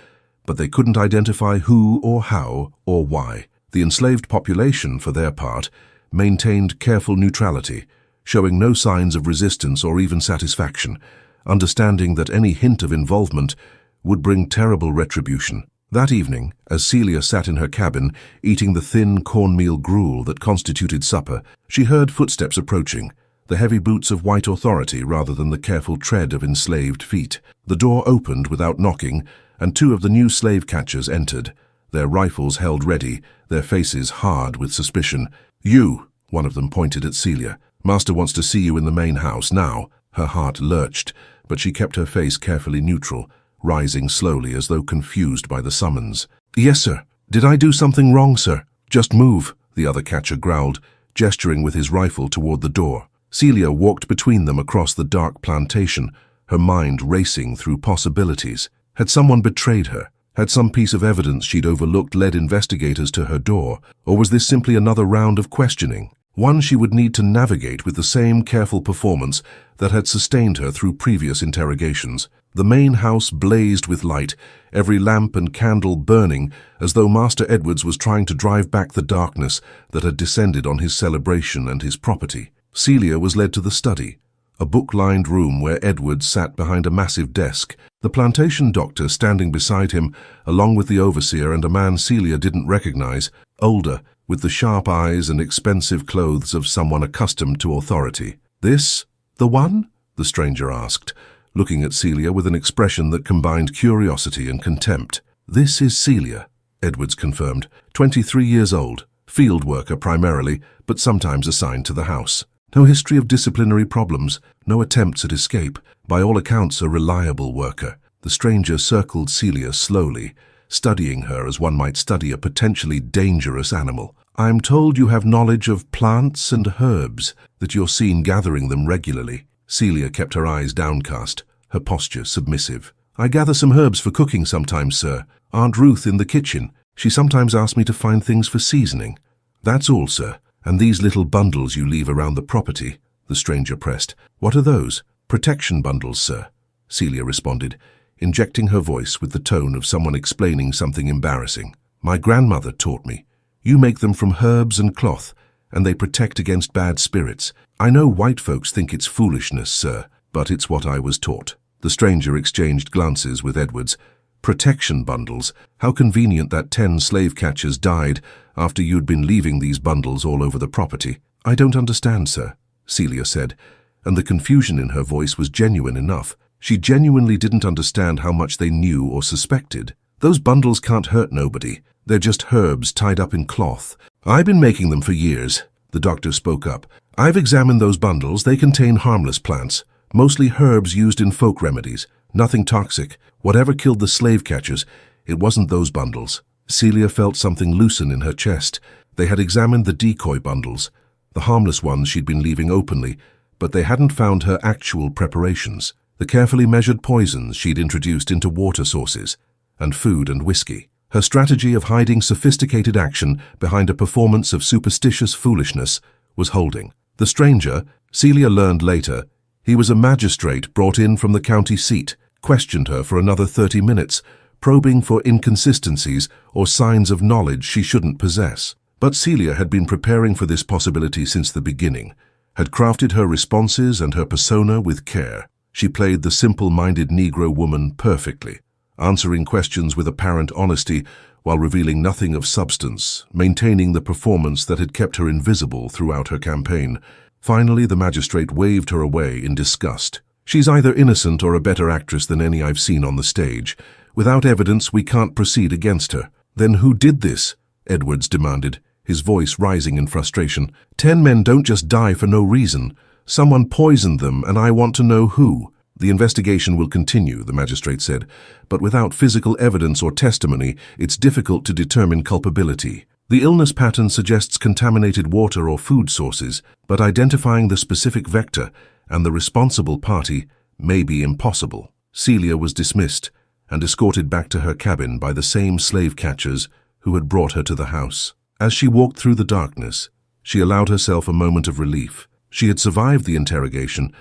but they couldn't identify who or how or why. The enslaved population, for their part, maintained careful neutrality, showing no signs of resistance or even satisfaction, understanding that any hint of involvement would bring terrible retribution. That evening, as Celia sat in her cabin, eating the thin cornmeal gruel that constituted supper, she heard footsteps approaching, the heavy boots of white authority rather than the careful tread of enslaved feet. The door opened without knocking, and 2 of the new slave catchers entered, their rifles held ready, their faces hard with suspicion. "You," one of them pointed at Celia. "Master wants to see you in the main house now." Her heart lurched, but she kept her face carefully neutral, rising slowly as though confused by the summons. "Yes, sir. Did I do something wrong, sir?" "Just move," the other catcher growled. gesturing with his rifle toward the door. Celia walked between them across the dark plantation, her mind racing through possibilities. Had someone betrayed her? Had some piece of evidence she'd overlooked led investigators to her door? Or was this simply another round of questioning? One she would need to navigate with the same careful performance that had sustained her through previous interrogations. The main house blazed with light, every lamp and candle burning as though Master Edwards was trying to drive back the darkness that had descended on his celebration and his property. Celia was led to the study, a book-lined room where Edwards sat behind a massive desk, the plantation doctor standing beside him, along with the overseer and a man Celia didn't recognize, older, with the sharp eyes and expensive clothes of someone accustomed to authority. "This, the one?" the stranger asked, looking at Celia with an expression that combined curiosity and contempt. "This is Celia," Edwards confirmed, 23 years old, field worker primarily, but sometimes assigned to the house. No history of disciplinary problems, no attempts at escape, by all accounts a reliable worker. The stranger circled Celia slowly, studying her as one might study a potentially dangerous animal. "I'm told you have knowledge of plants and herbs, that you're seen gathering them regularly." Celia kept her eyes downcast, her posture submissive. "I gather some herbs for cooking sometimes, sir. Aunt Ruth in the kitchen. She sometimes asks me to find things for seasoning. That's all, sir. And these little bundles you leave around the property," the stranger pressed. "What are those?" "Protection bundles, sir," Celia responded, injecting her voice with the tone of someone explaining something embarrassing. "My grandmother taught me. You make them from herbs and cloth, and they protect against bad spirits. I know white folks think it's foolishness, sir, but it's what I was taught." The stranger exchanged glances with Edwards. "Protection bundles. How convenient that 10 slave catchers died after you'd been leaving these bundles all over the property." "I don't understand, sir," Celia said, and the confusion in her voice was genuine enough. She genuinely didn't understand how much they knew or suspected. "Those bundles can't hurt nobody. They're just herbs tied up in cloth. I've been making them for years," the doctor spoke up. "I've examined those bundles. They contain harmless plants, mostly herbs used in folk remedies. Nothing toxic. Whatever killed the slave catchers, it wasn't those bundles." Celia felt something loosen in her chest. They had examined the decoy bundles, the harmless ones she'd been leaving openly, but they hadn't found her actual preparations, the carefully measured poisons she'd introduced into water sources, and food and whiskey. Her strategy of hiding sophisticated action behind a performance of superstitious foolishness was holding. The stranger, Celia learned later, he was a magistrate brought in from the county seat, questioned her for another 30 minutes, probing for inconsistencies or signs of knowledge she shouldn't possess. But Celia had been preparing for this possibility since the beginning, had crafted her responses and her persona with care. She played the simple-minded Negro woman perfectly, answering questions with apparent honesty while revealing nothing of substance, maintaining the performance that had kept her invisible throughout her campaign. Finally, the magistrate waved her away in disgust. "She's either innocent or a better actress than any I've seen on the stage. Without evidence, we can't proceed against her." "Then who did this?" Edwards demanded, his voice rising in frustration. 10 men don't just die for no reason. Someone poisoned them, and I want to know who." "The investigation will continue," the magistrate said, "but without physical evidence or testimony, it's difficult to determine culpability. The illness pattern suggests contaminated water or food sources, but identifying the specific vector and the responsible party may be impossible." Celia was dismissed and escorted back to her cabin by the same slave catchers who had brought her to the house. As she walked through the darkness, she allowed herself a moment of relief. She had survived the interrogation,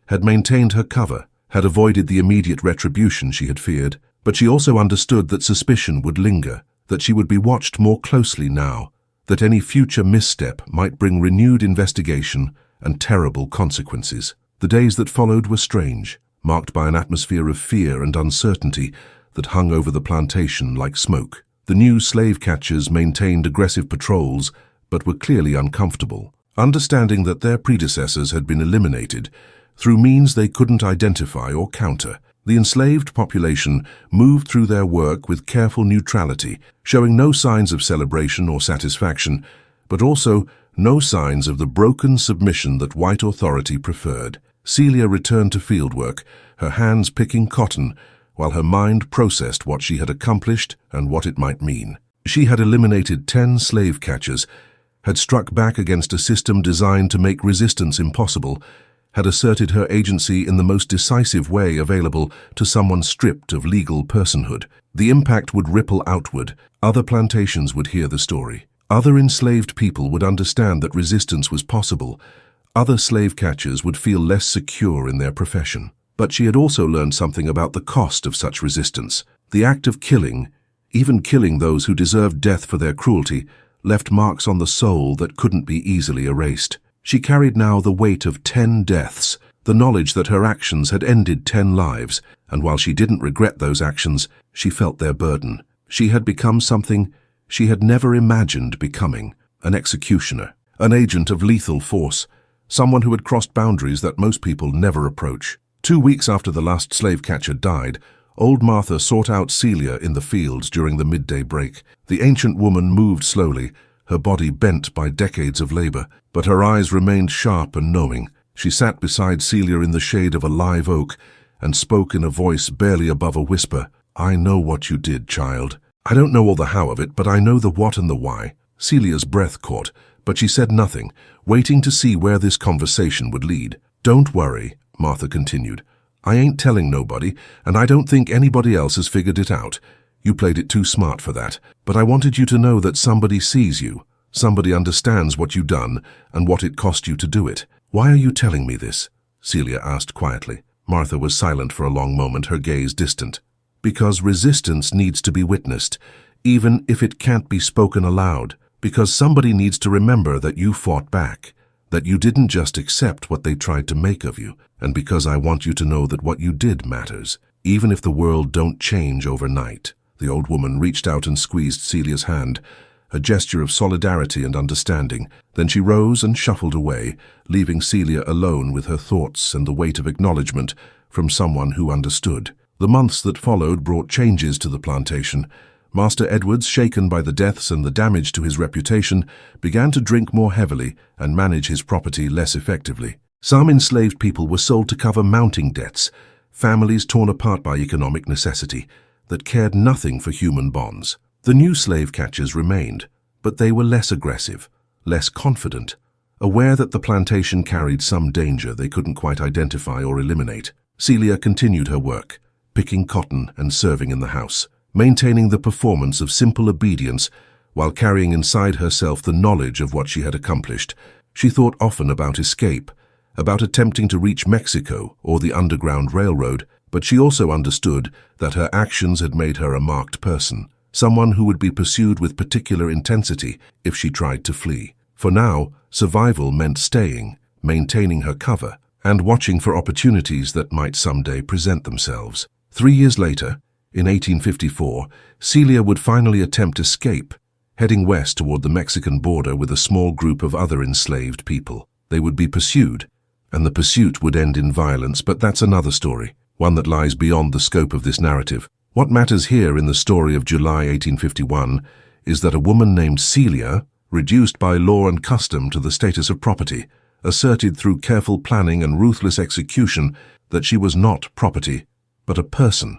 had maintained her cover, had avoided the immediate retribution she had feared, but she also understood that suspicion would linger, that she would be watched more closely now, that any future misstep might bring renewed investigation and terrible consequences. The days that followed were strange, marked by an atmosphere of fear and uncertainty that hung over the plantation like smoke. The new slave catchers maintained aggressive patrols, but were clearly uncomfortable, understanding that their predecessors had been eliminated through means they couldn't identify or counter. The enslaved population moved through their work with careful neutrality, showing no signs of celebration or satisfaction, but also no signs of the broken submission that white authority preferred. Celia returned to fieldwork, her hands picking cotton, while her mind processed what she had accomplished and what it might mean. She had eliminated 10 slave catchers, had struck back against a system designed to make resistance impossible, had asserted her agency in the most decisive way available to someone stripped of legal personhood. The impact would ripple outward. Other plantations would hear the story. Other enslaved people would understand that resistance was possible. Other slave catchers would feel less secure in their profession. But she had also learned something about the cost of such resistance. The act of killing, even killing those who deserved death for their cruelty, left marks on the soul that couldn't be easily erased. She carried now the weight of 10 deaths, the knowledge that her actions had ended 10 lives, and while she didn't regret those actions, she felt their burden. She had become something she had never imagined becoming: an executioner, an agent of lethal force, someone who had crossed boundaries that most people never approach. 2 weeks after the last slave catcher died, old Martha sought out Celia in the fields during the midday break. The ancient woman moved slowly, her body bent by decades of labor, but her eyes remained sharp and knowing. She sat beside Celia in the shade of a live oak and spoke in a voice barely above a whisper. "I know what you did, child. I don't know all the how of it, but I know the what and the why." Celia's breath caught, but she said nothing, waiting to see where this conversation would lead. "Don't worry," Martha continued. "I ain't telling nobody, and I don't think anybody else has figured it out. You played it too smart for that, but I wanted you to know that somebody sees you. Somebody understands what you done and what it cost you to do it." "Why are you telling me this?" Celia asked quietly. Martha was silent for a long moment, her gaze distant. "Because resistance needs to be witnessed, even if it can't be spoken aloud. Because somebody needs to remember that you fought back, that you didn't just accept what they tried to make of you, and because I want you to know that what you did matters, even if the world don't change overnight." The old woman reached out and squeezed Celia's hand, a gesture of solidarity and understanding. Then she rose and shuffled away, leaving Celia alone with her thoughts and the weight of acknowledgement from someone who understood. The months that followed brought changes to the plantation. Master Edwards, shaken by the deaths and the damage to his reputation, began to drink more heavily and manage his property less effectively. Some enslaved people were sold to cover mounting debts, families torn apart by economic necessity, that cared nothing for human bonds. The new slave catchers remained, but they were less aggressive, less confident, aware that the plantation carried some danger they couldn't quite identify or eliminate. Celia continued her work, picking cotton and serving in the house, maintaining the performance of simple obedience while carrying inside herself the knowledge of what she had accomplished. She thought often about escape, about attempting to reach Mexico or the Underground Railroad, but she also understood that her actions had made her a marked person, someone who would be pursued with particular intensity if she tried to flee. For now, survival meant staying, maintaining her cover, and watching for opportunities that might someday present themselves. 3 years later, in 1854, Celia would finally attempt escape, heading west toward the Mexican border with a small group of other enslaved people. They would be pursued, and the pursuit would end in violence, but that's another story, one that lies beyond the scope of this narrative. What matters here in the story of July 1851 is that a woman named Celia, reduced by law and custom to the status of property, asserted through careful planning and ruthless execution that she was not property, but a person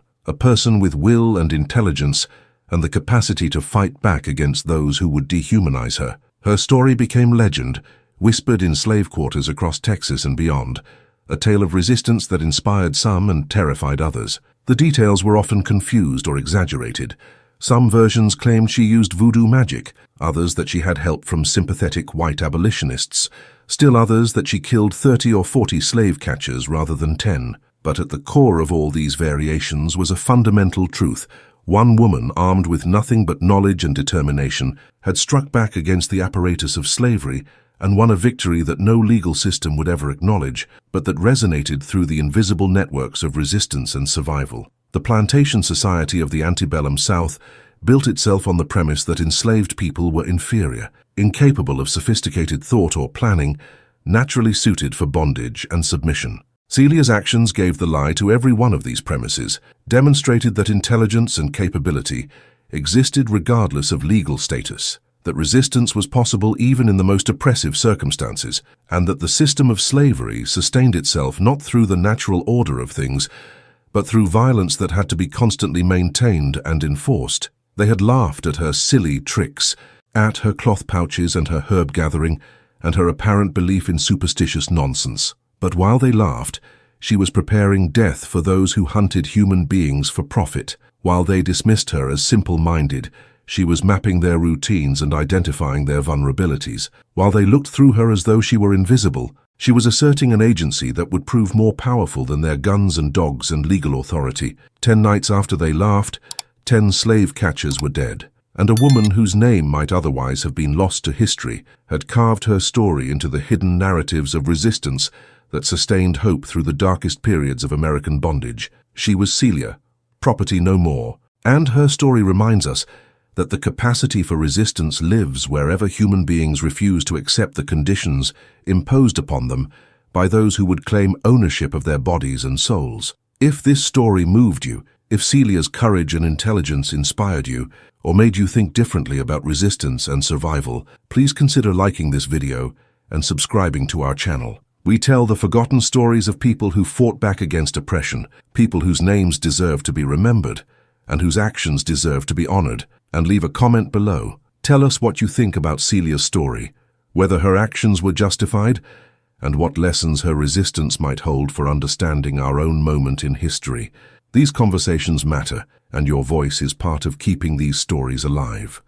with will and intelligence and the capacity to fight back against those who would dehumanize her. Her story became legend, whispered in slave quarters across Texas and beyond, a tale of resistance that inspired some and terrified others. The details were often confused or exaggerated. Some versions claimed she used voodoo magic, others that she had help from sympathetic white abolitionists, still others that she killed 30 or 40 slave catchers rather than 10. But at the core of all these variations was a fundamental truth. One woman, armed with nothing but knowledge and determination, had struck back against the apparatus of slavery and won a victory that no legal system would ever acknowledge, but that resonated through the invisible networks of resistance and survival. The plantation society of the antebellum South built itself on the premise that enslaved people were inferior, incapable of sophisticated thought or planning, naturally suited for bondage and submission. Celia's actions gave the lie to every one of these premises, demonstrated that intelligence and capability existed regardless of legal status, that resistance was possible even in the most oppressive circumstances, and that the system of slavery sustained itself not through the natural order of things, but through violence that had to be constantly maintained and enforced. They had laughed at her silly tricks, at her cloth pouches and her herb gathering, and her apparent belief in superstitious nonsense. But while they laughed, she was preparing death for those who hunted human beings for profit. While they dismissed her as simple-minded, she was mapping their routines and identifying their vulnerabilities. While they looked through her as though she were invisible, she was asserting an agency that would prove more powerful than their guns and dogs and legal authority. 10 nights after they laughed, 10 slave catchers were dead, and a woman whose name might otherwise have been lost to history had carved her story into the hidden narratives of resistance that sustained hope through the darkest periods of American bondage. She was Celia, property no more, and her story reminds us that the capacity for resistance lives wherever human beings refuse to accept the conditions imposed upon them by those who would claim ownership of their bodies and souls. If this story moved you, if Celia's courage and intelligence inspired you, or made you think differently about resistance and survival, please consider liking this video and subscribing to our channel. We tell the forgotten stories of people who fought back against oppression, people whose names deserve to be remembered, and whose actions deserve to be honored. And leave a comment below. Tell us what you think about Celia's story, whether her actions were justified, and what lessons her resistance might hold for understanding our own moment in history. These conversations matter, and your voice is part of keeping these stories alive.